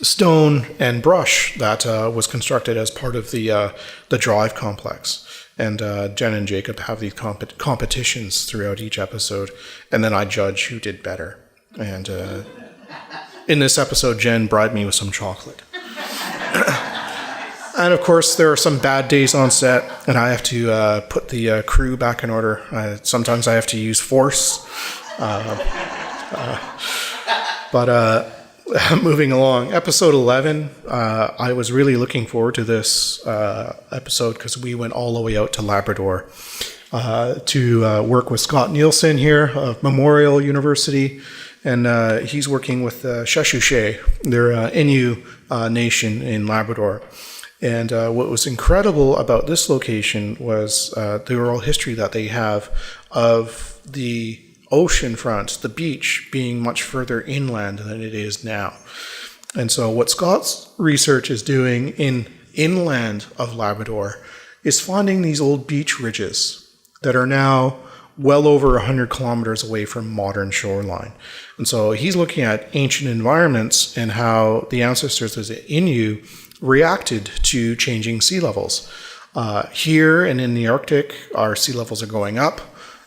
stone and brush that was constructed as part of the drive complex. And Jen and Jacob have these competitions throughout each episode, and then I judge who did better. And in this episode, Jen bribed me with some chocolate. And of course, there are some bad days on set, and I have to put the crew back in order. Sometimes I have to use force. But moving along, episode 11, I was really looking forward to this episode because we went all the way out to Labrador to work with Scott Nielsen here of Memorial University. And he's working with the Sheshuche, they're Innu nation in Labrador. And what was incredible about this location was the oral history that they have of the ocean front, the beach, being much further inland than it is now. And so what Scott's research is doing inland of Labrador is finding these old beach ridges that are now well over 100 kilometers away from modern shoreline. And so he's looking at ancient environments and how the ancestors of the Innu reacted to changing sea levels. Here and in the Arctic, our sea levels are going up.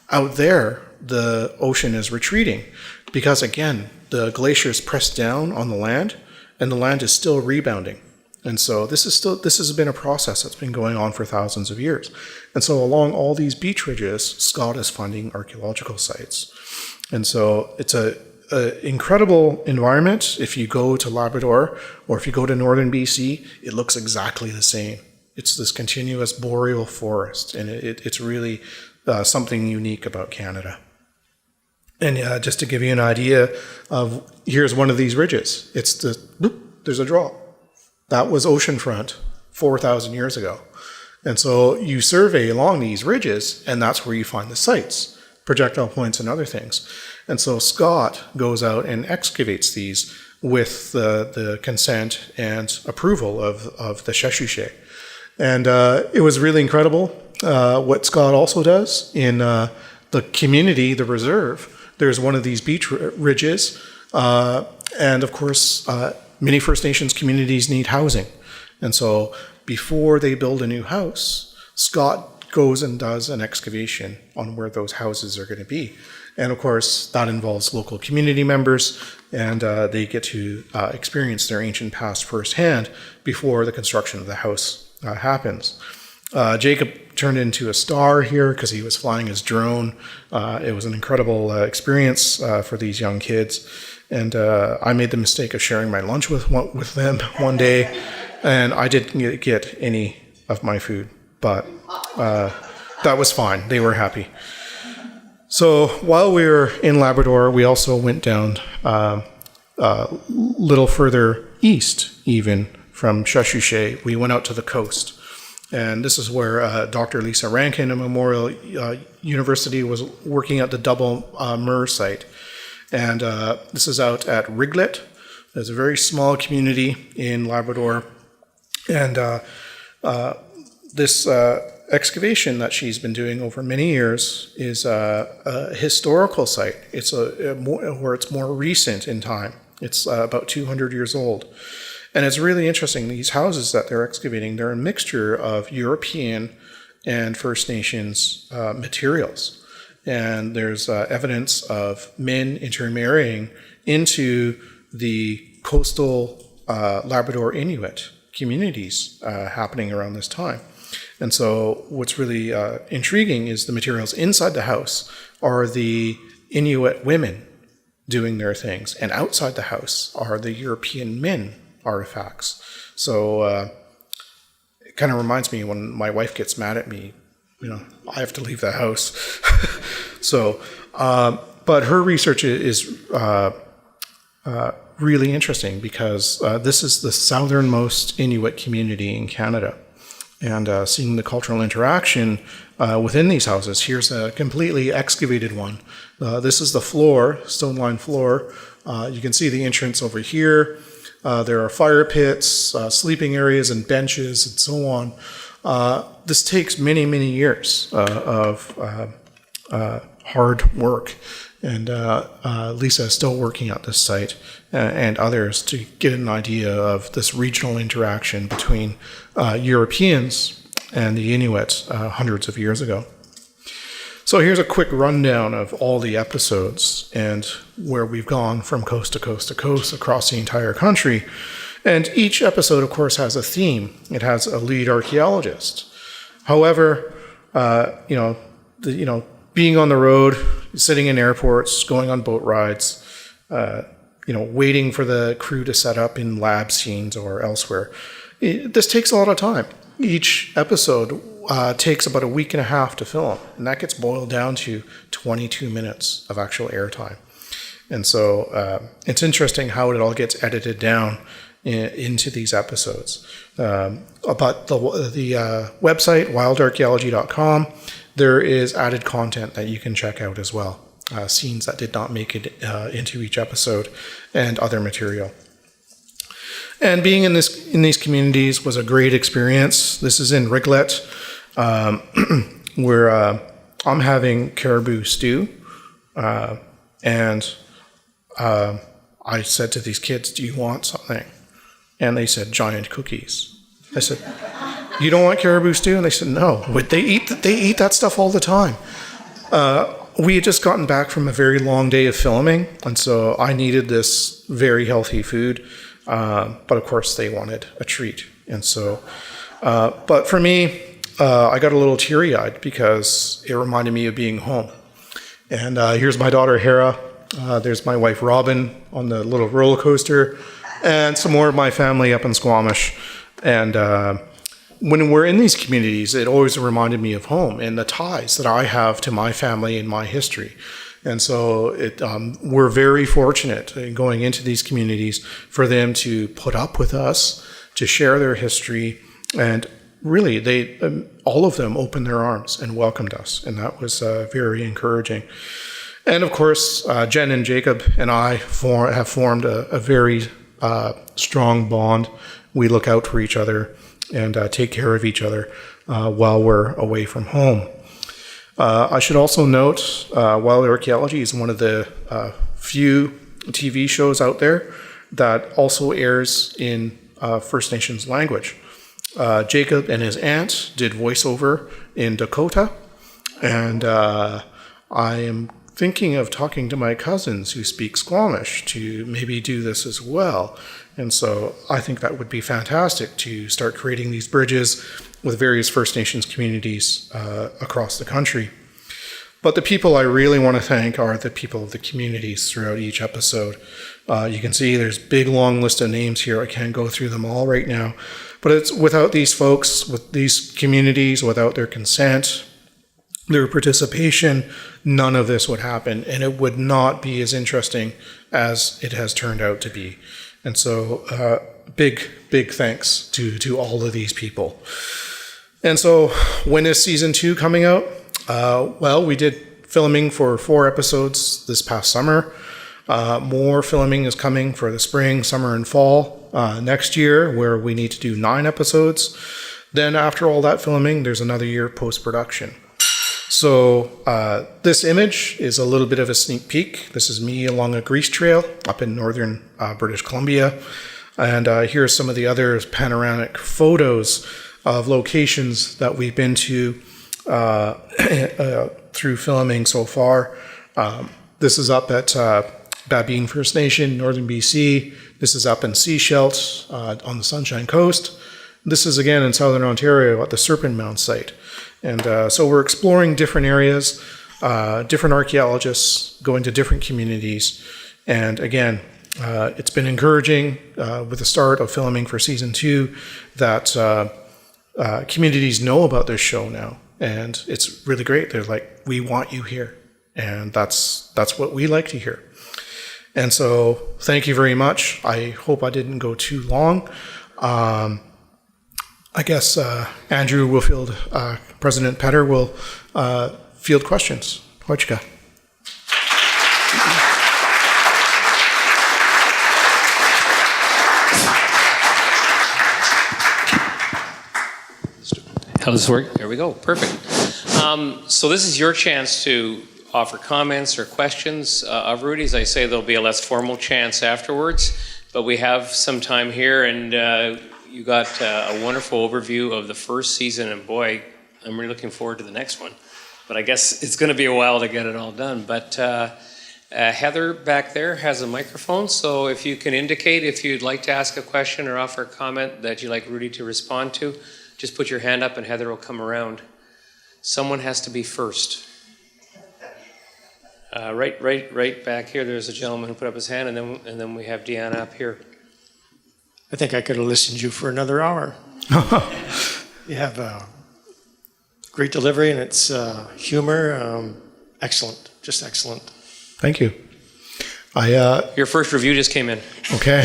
Out there, the ocean is retreating because, again, the glaciers press down on the land and the land is still rebounding. And so this has been a process that's been going on for thousands of years. And so along all these beach ridges, Scott is finding archaeological sites. And so it's an incredible environment. If you go to Labrador or if you go to northern BC, it looks exactly the same. It's this continuous boreal forest, and it's really something unique about Canada. And just to give you an idea of, here's one of these ridges. There's a drop. That was oceanfront 4,000 years ago. And so you survey along these ridges, and that's where you find the sites, projectile points and other things. And so Scott goes out and excavates these with the consent and approval of the Sheshuche. And it was really incredible what Scott also does in the community, the reserve. There's one of these beach ridges. And of course, many First Nations communities need housing. And so before they build a new house, Scott goes and does an excavation on where those houses are going to be. And of course, that involves local community members, and they get to experience their ancient past firsthand before the construction of the house happens. Jacob turned into a star here because he was flying his drone. It was an incredible experience for these young kids. And I made the mistake of sharing my lunch with them one day, and I didn't get any of my food, but that was fine. They were happy. So while we were in Labrador, we also went down a little further east, even from Sheshuche. We went out to the coast. And this is where Dr. Lisa Rankin of Memorial University was working at the Double Mur site. And this is out at Riglet. There's a very small community in Labrador. And this excavation that she's been doing over many years is a historical site. It's where it's more recent in time. It's about 200 years old. And it's really interesting. These houses that they're excavating, they're a mixture of European and First Nations materials. And there's evidence of men intermarrying into the coastal Labrador Inuit communities happening around this time. And so what's really intriguing is the materials inside the house are the Inuit women doing their things, and outside the house are the European men artifacts. So it kind of reminds me when my wife gets mad at me, I have to leave the house. So, but her research is really interesting because this is the southernmost Inuit community in Canada. And seeing the cultural interaction within these houses. Here's a completely excavated one. This is the floor, stone-lined floor. You can see the entrance over here. There are fire pits, sleeping areas, and benches, and so on. This takes many, many years of hard work. And Lisa is still working at this site and others to get an idea of this regional interaction between Europeans and the Inuit hundreds of years ago. So here's a quick rundown of all the episodes and where we've gone from coast to coast to coast across the entire country. And each episode, of course, has a theme. It has a lead archaeologist. However, being on the road, sitting in airports, going on boat rides, waiting for the crew to set up in lab scenes or elsewhere, this takes a lot of time. Each episode takes about a week and a half to film, and that gets boiled down to 22 minutes of actual airtime. And so it's interesting how it all gets edited down into these episodes. About the website, wildarchaeology.com, there is added content that you can check out as well. Scenes that did not make it into each episode and other material. And being in these communities was a great experience. This is in Riglet, where I'm having caribou stew. And I said to these kids, "Do you want something?" And they said, "Giant cookies." I said, "You don't want caribou stew?" And they said, "No." But they eat that stuff all the time. We had just gotten back from a very long day of filming, and so I needed this very healthy food. But of course, they wanted a treat. And so, but for me, I got a little teary-eyed because it reminded me of being home. And here's my daughter, Hera. There's my wife, Robin, on the little roller coaster, and some more of my family up in Squamish. And when we're in these communities, it always reminded me of home and the ties that I have to my family and my history. And so we're very fortunate going into these communities for them to put up with us, to share their history, and really, all of them opened their arms and welcomed us, and that was very encouraging. And of course, Jen and Jacob and I have formed a very strong bond. We look out for each other and take care of each other while we're away from home. I should also note, Wild Archaeology is one of the few TV shows out there that also airs in First Nations language. Jacob and his aunt did voiceover in Dakota, and I am thinking of talking to my cousins who speak Squamish to maybe do this as well. And so I think that would be fantastic to start creating these bridges with various First Nations communities across the country. But the people I really want to thank are the people of the communities throughout each episode. You can see there's a big long list of names here. I can't go through them all right now. But it's without these folks, with these communities, without their consent, their participation, none of this would happen, and it would not be as interesting as it has turned out to be. And so big thanks to all of these people. And so when is season 2 coming out? Well, we did filming for 4 episodes this past summer. More filming is coming for the spring, summer, and fall next year, where we need to do 9 episodes. Then after all that filming, there's another year post-production. So this image is a little bit of a sneak peek. This is me along a grease trail up in northern British Columbia. And here's some of the other panoramic photos of locations that we've been to through filming so far. This is up at Babine First Nation, northern BC. This is up in Seashelt on the Sunshine Coast. This is again in southern Ontario at the Serpent Mound site. And so we're exploring different areas, different archaeologists, going to different communities. And again, it's been encouraging with the start of filming for season 2 that communities know about this show now. And it's really great. They're like, we want you here. And that's what we like to hear. And so thank you very much. I hope I didn't go too long. I guess Andrew will field, President Petter will field questions. Wojcika. How does this work? There we go. Perfect. So this is your chance to offer comments or questions of Rudy. As I say, there'll be a less formal chance afterwards, but we have some time here, and you got a wonderful overview of the first season, and boy, I'm really looking forward to the next one. But I guess it's going to be a while to get it all done. But Heather back there has a microphone, so if you can indicate if you'd like to ask a question or offer a comment that you'd like Rudy to respond to, just put your hand up and Heather will come around. Someone has to be first. Right back here, there's a gentleman who put up his hand, and then we have Deanna up here. I think I could have listened to you for another hour. You have great delivery, and it's humor. Excellent, just excellent. Thank you. Your first review just came in. Okay.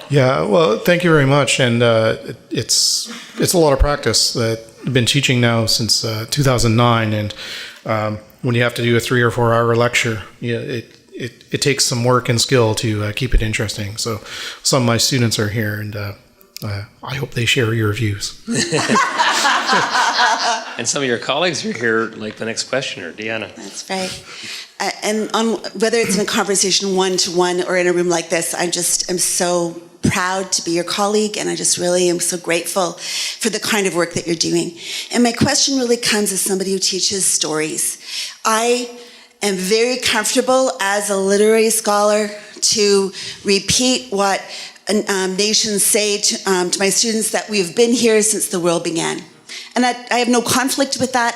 Yeah. Well, thank you very much. And it's a lot of practice that I've been teaching now since 2009. And when you have to do a 3 or 4 hour lecture, it takes some work and skill to keep it interesting. So some of my students are here, and I hope they share your views. And some of your colleagues are here, like the next questioner, Deanna. That's right. And on whether it's in a conversation one-to-one or in a room like this, I'm so proud to be your colleague, and I just really am so grateful for the kind of work that you're doing. And my question really comes as somebody who teaches stories. I am very comfortable as a literary scholar to repeat what nations say to my students, that we've been here since the world began. And I have no conflict with that.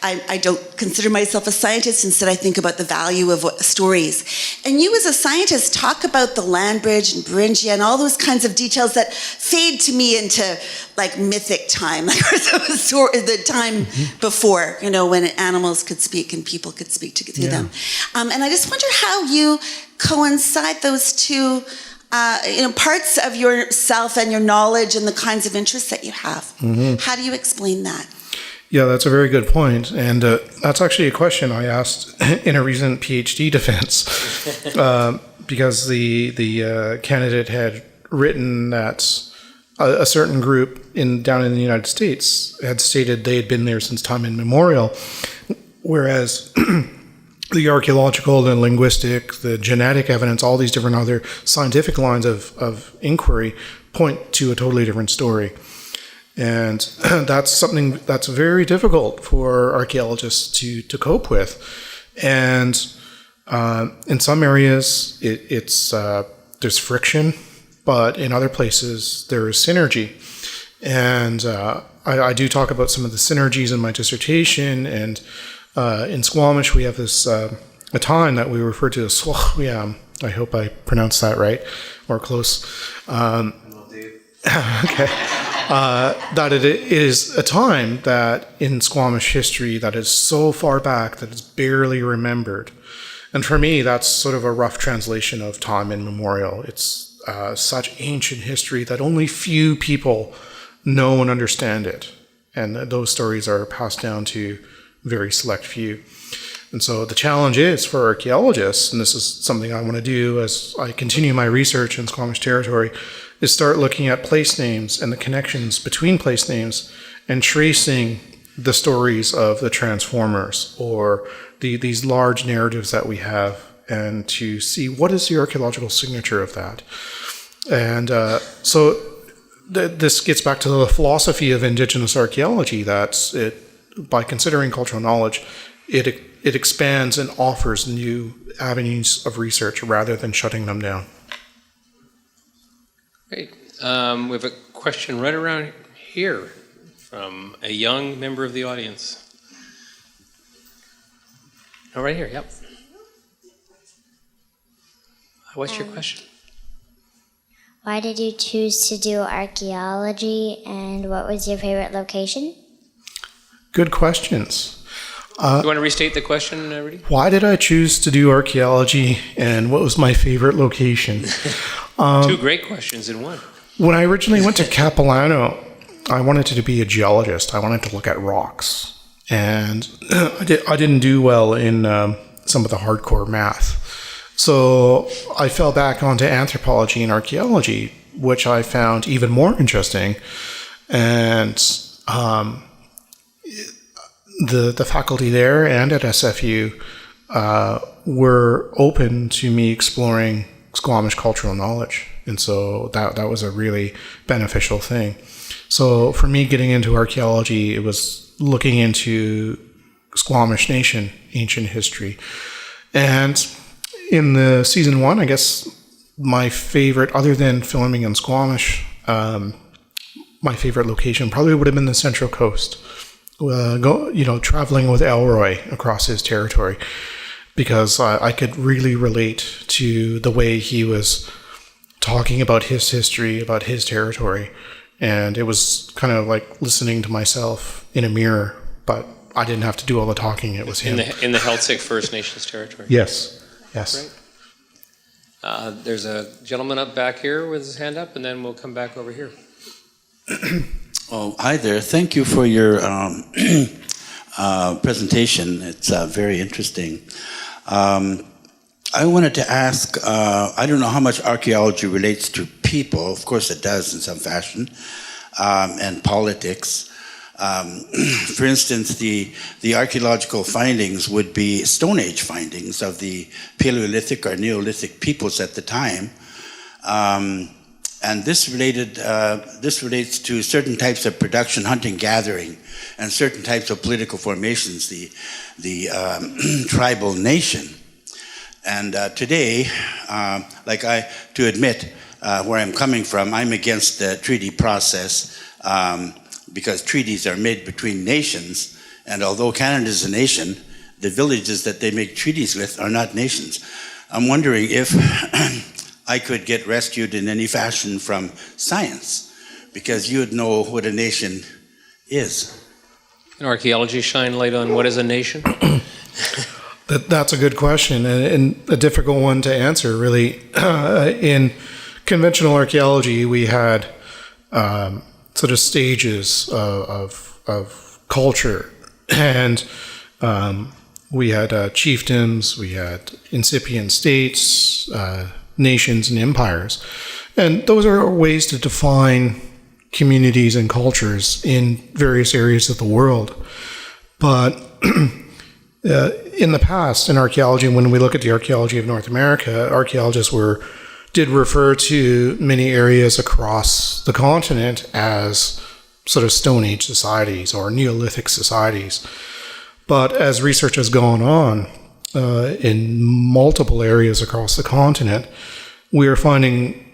I don't consider myself a scientist. Instead, I think about the value of stories. And you as a scientist talk about the land bridge and Beringia and all those kinds of details that fade to me into like mythic time, like the time before, when animals could speak and people could speak to them. And I just wonder how you coincide those two parts of yourself and your knowledge and the kinds of interests that you have. Mm-hmm. How do you explain that? Yeah, that's a very good point. And that's actually a question I asked in a recent PhD defense, because the candidate had written that a certain group down in the United States had stated they had been there since time immemorial, whereas the archaeological, the linguistic, the genetic evidence, all these different other scientific lines of inquiry point to a totally different story. And that's something that's very difficult for archaeologists to cope with. And in some areas, it's there's friction, but in other places, there is synergy. And I do talk about some of the synergies in my dissertation, and in Squamish, we have this a time that we refer to as Squamish. I hope I pronounced that right, or close. Okay. That it is a time that in Squamish history that is so far back that it's barely remembered. And for me, that's sort of a rough translation of time immemorial. It's such ancient history that only few people know and understand it. And those stories are passed down to very select few. And so the challenge is for archaeologists, and this is something I want to do as I continue my research in Squamish territory, is start looking at place names and the connections between place names and tracing the stories of the transformers or these large narratives that we have, and to see what is the archaeological signature of that. And so this gets back to the philosophy of Indigenous archaeology, by considering cultural knowledge, it expands and offers new avenues of research rather than shutting them down. Great. We have a question right around here from a young member of the audience. Oh, right here, yep. What's your question? Why did you choose to do archaeology, and what was your favorite location? Good questions. You want to restate the question, Rudy? Why did I choose to do archaeology, and what was my favorite location? Two great questions in one. When I originally went to Capilano, I wanted to be a geologist. I wanted to look at rocks. And I didn't do well in some of the hardcore math. So I fell back onto anthropology and archaeology, which I found even more interesting. And the faculty there and at SFU were open to me exploring Squamish cultural knowledge. And so that was a really beneficial thing. So for me getting into archaeology, it was looking into Squamish Nation, ancient history. And in the season 1, I guess my favorite, other than filming in Squamish, my favorite location probably would have been the Central Coast. Traveling with Elroy across his territory, because I could really relate to the way he was talking about his history, about his territory. And it was kind of like listening to myself in a mirror, but I didn't have to do all the talking. It was him. In the Heiltsuk First Nations territory. Yes. Great. There's a gentleman up back here with his hand up, and then we'll come back over here. Oh, hi there. Thank you for your presentation. It's very interesting. I wanted to ask, I don't know how much archaeology relates to people. Of course it does in some fashion, and politics. For instance, the archaeological findings would be Stone Age findings of the Paleolithic or Neolithic peoples at the time. And this relates to certain types of production, hunting, gathering, and certain types of political formations, the tribal nation. And today, to admit where I'm coming from, I'm against the treaty process because treaties are made between nations, and although Canada is a nation, the villages that they make treaties with are not nations. I'm wondering if I could get rescued in any fashion from science, because you would know what a nation is. Can archaeology shine light on what is a nation? That's a good question, and a difficult one to answer, really. In conventional archaeology, we had sort of stages of culture, and we had chiefdoms, we had incipient states, nations, and empires. And those are ways to define communities and cultures in various areas of the world. But in the past, in archaeology, when we look at the archaeology of North America, archaeologists did refer to many areas across the continent as sort of Stone Age societies or Neolithic societies. But as research has gone on in multiple areas across the continent, we are finding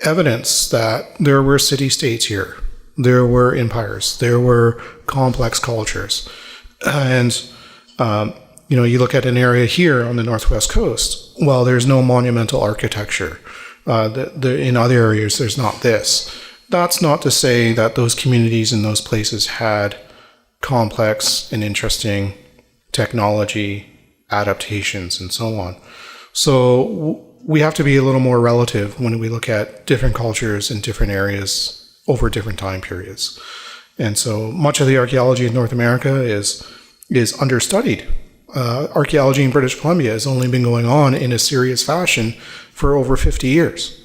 evidence that there were city-states here, there were empires, there were complex cultures. And you look at an area here on the Northwest Coast, well, there's no monumental architecture. In other areas, there's not this. That's not to say that those communities in those places had complex and interesting technology, adaptations, and so on. So we have to be a little more relative when we look at different cultures in different areas over different time periods. And so much of the archaeology in North America is understudied. Archaeology in British Columbia has only been going on in a serious fashion for over 50 years.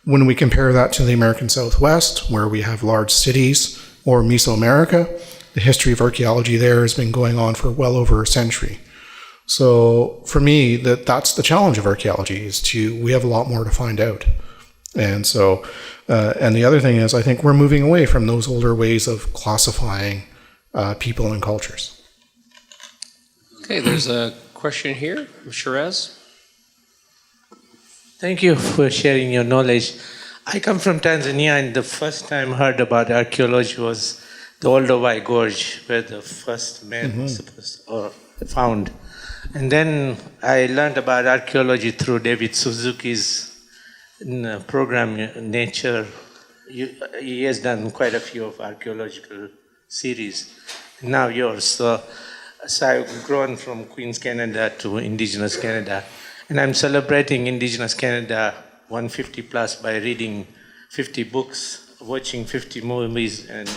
When we compare that to the American Southwest, where we have large cities, or Mesoamerica, the history of archaeology there has been going on for well over a century. So for me, that's the challenge of archaeology, we have a lot more to find out. And so, and the other thing is, I think we're moving away from those older ways of classifying people and cultures. Okay, there's a question here from Shiraz. Thank you for sharing your knowledge. I come from Tanzania, and the first time I heard about archaeology was the Olduvai Gorge, where the first man was found. And then I learned about archaeology through David Suzuki's program, Nature. He has done quite a few of archaeological series. Now yours. So I've grown from Queens, Canada to Indigenous Canada. And I'm celebrating Indigenous Canada 150 plus by reading 50 books, watching 50 movies, and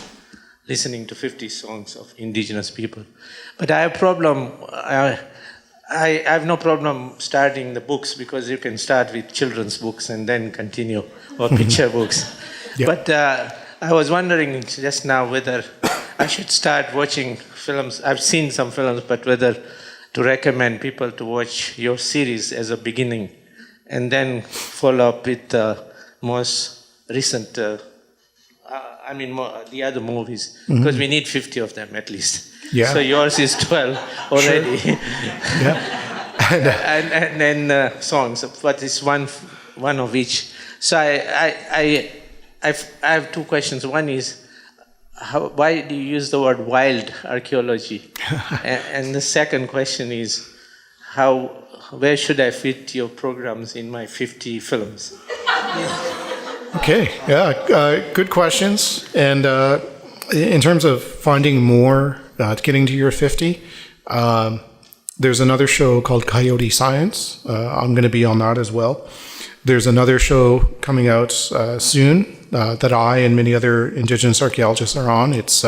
listening to 50 songs of Indigenous people. But I have a problem. I have no problem starting the books, because you can start with children's books and then continue, or picture books. Yep. But I was wondering just now whether I should start watching films. I've seen some films, but whether to recommend people to watch your series as a beginning and then follow up with the most recent, the other movies, because we need 50 of them at least. Yeah. So yours is 12 already. Sure. Yeah. and then songs, but it's one of each. So I have two questions. One is, why do you use the word wild archaeology? And the second question is, where should I fit your programs in my 50 films? Okay, yeah, good questions. And in terms of finding more, getting to your 50, there's another show called Coyote Science. I'm going to be on that as well. There's another show coming out soon that I and many other Indigenous archaeologists are on. It's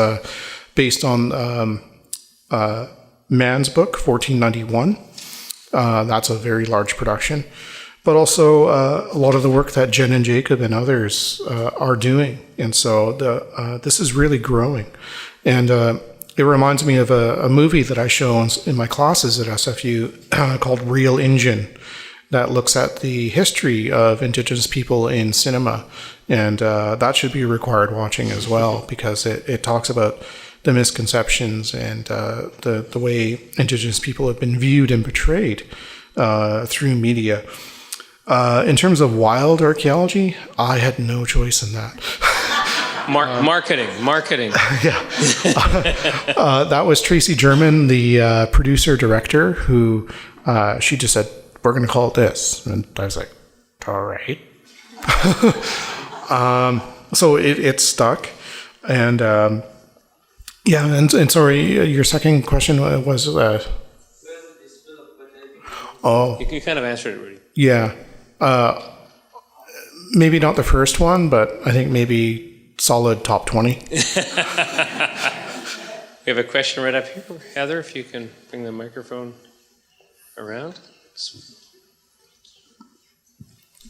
based on Mann's book, 1491. That's a very large production. But also a lot of the work that Jen and Jacob and others are doing. And so this is really growing. And it reminds me of a movie that I show in my classes at SFU called Real Injun, that looks at the history of Indigenous people in cinema. And that should be required watching as well, because it talks about the misconceptions and the way Indigenous people have been viewed and portrayed through media. In terms of wild archaeology, I had no choice in that. Marketing. Yeah. That was Tracy German, the producer-director, who she just said, we're going to call it this. And I was like, all right. So it stuck. And yeah, and sorry, your second question was... oh. You kind of answered it, Rudy. Yeah. Maybe not the first one, but I think maybe solid top 20. We have a question right up here. Heather, if you can bring the microphone around.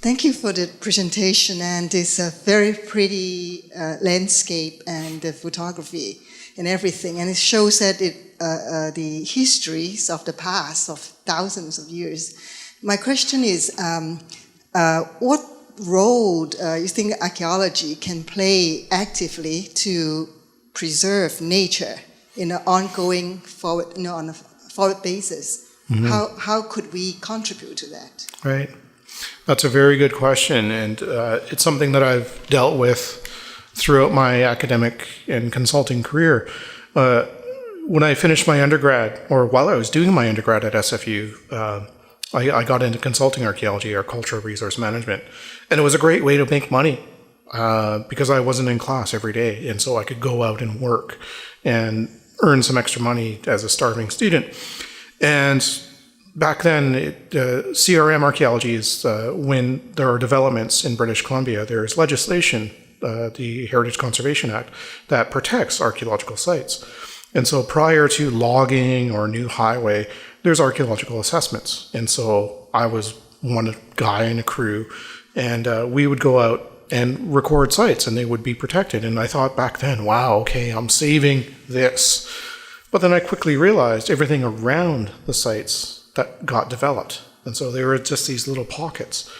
Thank you for the presentation, and it's a very pretty landscape and photography and everything. And it shows that the histories of the past of thousands of years. My question is, what role you think archaeology can play actively to preserve nature in an ongoing forward, on a forward basis? Mm-hmm. How could we contribute to that? Right. That's a very good question, and it's something that I've dealt with throughout my academic and consulting career. When I finished my undergrad, or while I was doing my undergrad at SFU, I got into consulting archaeology, or cultural resource management, and it was a great way to make money because I wasn't in class every day, and so I could go out and work and earn some extra money as a starving student. And back then, CRM archaeology is when there are developments in British Columbia, there's legislation, the Heritage Conservation Act, that protects archaeological sites. And so prior to logging or new highway, there's archaeological assessments. And so I was one guy in a crew, and we would go out and record sites, and they would be protected. And I thought back then, wow, okay, I'm saving this. But then I quickly realized everything around the sites that got developed. And so there were just these little pockets.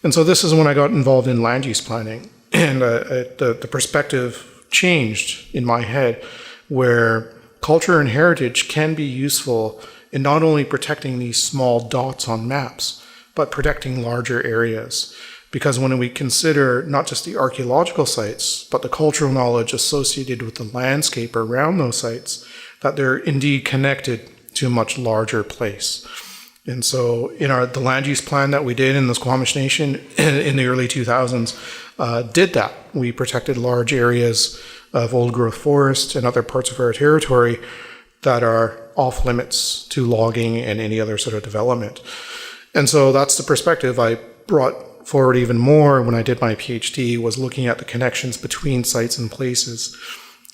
And so this is when I got involved in land use planning. And the perspective changed in my head, where culture and heritage can be useful in not only protecting these small dots on maps, but protecting larger areas. Because when we consider not just the archaeological sites, but the cultural knowledge associated with the landscape around those sites, that they're indeed connected to a much larger place. And so in the land use plan that we did in the Squamish Nation in the early 2000s, did that. We protected large areas of old growth forest and other parts of our territory that are off limits to logging and any other sort of development. And so that's the perspective I brought forward even more when I did my PhD, was looking at the connections between sites and places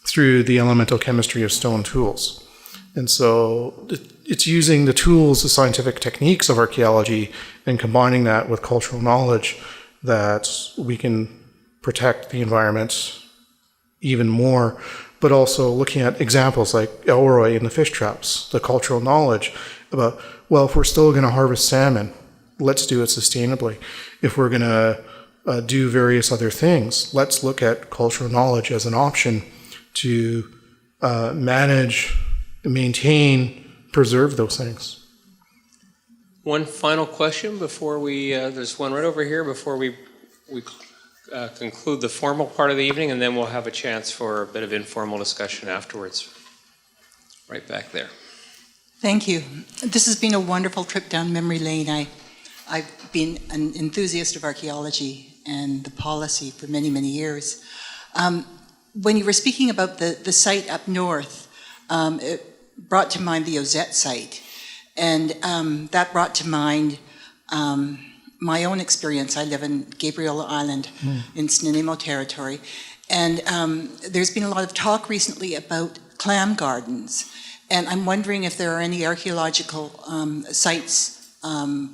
through the elemental chemistry of stone tools. And so it's using the tools, the scientific techniques of archaeology, and combining that with cultural knowledge that we can protect the environment even more, but also looking at examples like Elroy in the fish traps, the cultural knowledge about, well, if we're still going to harvest salmon, let's do it sustainably. If we're going to do various other things, let's look at cultural knowledge as an option to manage, maintain, preserve those things. One final question before there's one right over here before we conclude the formal part of the evening, and then we'll have a chance for a bit of informal discussion afterwards. Right back there. Thank you. This has been a wonderful trip down memory lane. I've been an enthusiast of archaeology and the policy for many, many years. When you were speaking about the site up north, it brought to mind the Ozette site. And that brought to mind my own experience. I live in Gabriel Island in Snuneymuxw territory. And there's been a lot of talk recently about clam gardens. And I'm wondering if there are any archaeological sites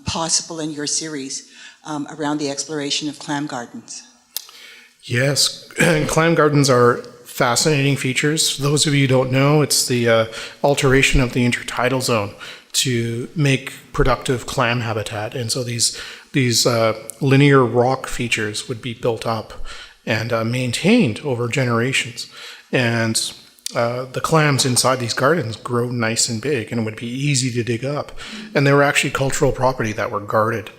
possible in your series around the exploration of clam gardens. Yes, clam gardens are fascinating features. For those of you who don't know, it's the alteration of the intertidal zone to make productive clam habitat. And so these linear rock features would be built up and maintained over generations. And the clams inside these gardens grow nice and big and would be easy to dig up. And they were actually cultural property that were guarded.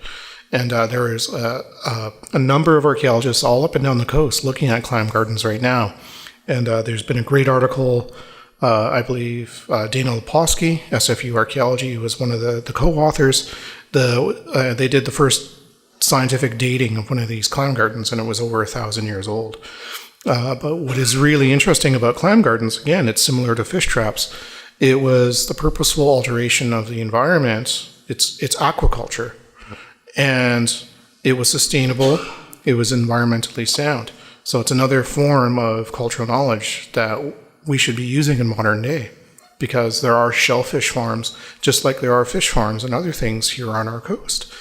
And there is a number of archaeologists all up and down the coast looking at clam gardens right now. And there's been a great article, I believe Dana Leposki, SFU Archaeology, who was one of the co-authors. They did the first scientific dating of one of these clam gardens, and it was over 1,000 years old. But what is really interesting about clam gardens, again, it's similar to fish traps. It was the purposeful alteration of the environment. It's aquaculture. And it was sustainable. It was environmentally sound. So it's another form of cultural knowledge that we should be using in modern day, because there are shellfish farms, just like there are fish farms and other things here on our coast.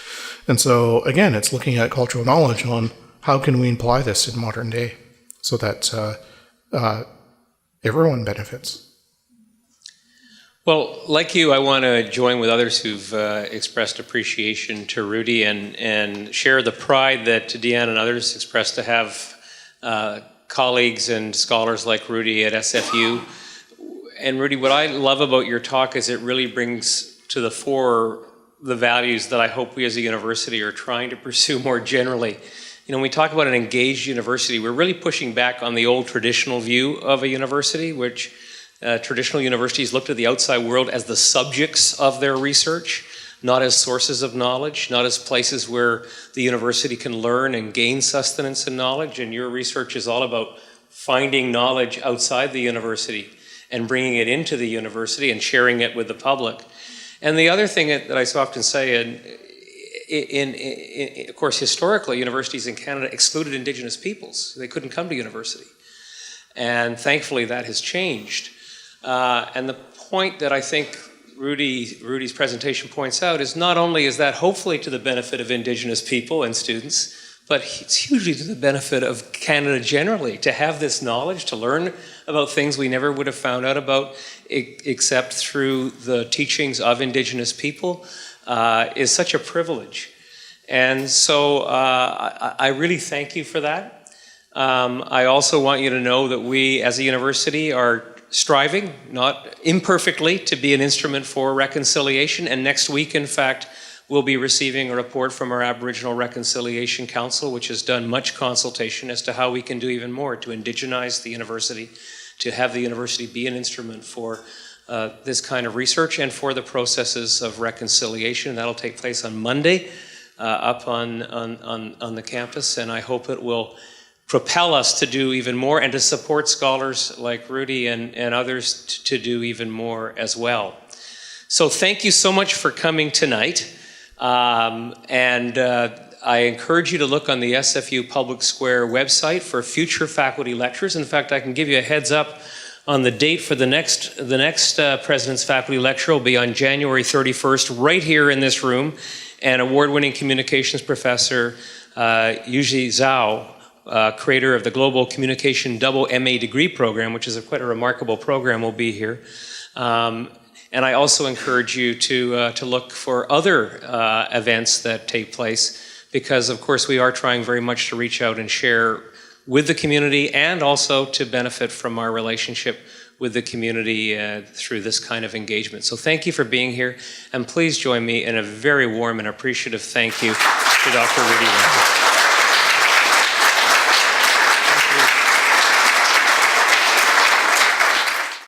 And so, again, it's looking at cultural knowledge on how can we apply this in modern day so that everyone benefits. Well, like you, I want to join with others who've expressed appreciation to Rudy and share the pride that Deanne and others expressed to have colleagues and scholars like Rudy at SFU. And Rudy, what I love about your talk is it really brings to the fore the values that I hope we as a university are trying to pursue more generally. You know, when we talk about an engaged university, we're really pushing back on the old traditional view of a university, which traditional universities looked at the outside world as the subjects of their research, not as sources of knowledge, not as places where the university can learn and gain sustenance and knowledge. And your research is all about finding knowledge outside the university and bringing it into the university and sharing it with the public. And the other thing that I so often say, of course, historically, universities in Canada excluded Indigenous peoples. They couldn't come to university. And thankfully, that has changed. And the point that I think Rudy's presentation points out is not only is that hopefully to the benefit of Indigenous people and students, but it's hugely to the benefit of Canada generally, to have this knowledge, to learn about things we never would have found out about except through the teachings of Indigenous people, is such a privilege. And so I really thank you for that. I also want you to know that we as a university are striving, not imperfectly, to be an instrument for reconciliation. And next week, in fact, we'll be receiving a report from our Aboriginal Reconciliation Council, which has done much consultation as to how we can do even more to indigenize the university, to have the university be an instrument for this kind of research and for the processes of reconciliation. That'll take place on Monday up on the campus, and I hope it will propel us to do even more and to support scholars like Rudy and others to do even more as well. So thank you so much for coming tonight. I encourage you to look on the SFU Public Square website for future faculty lectures. In fact, I can give you a heads up on the date for the next President's Faculty Lecture will be on January 31st, right here in this room. And award-winning communications professor Yuji Zhao, creator of the Global Communication Double MA degree program, which is quite a remarkable program, will be here. And I also encourage you to look for other events that take place, because of course we are trying very much to reach out and share with the community and also to benefit from our relationship with the community through this kind of engagement. So thank you for being here, and please join me in a very warm and appreciative thank you to Dr. Rudy Reimer.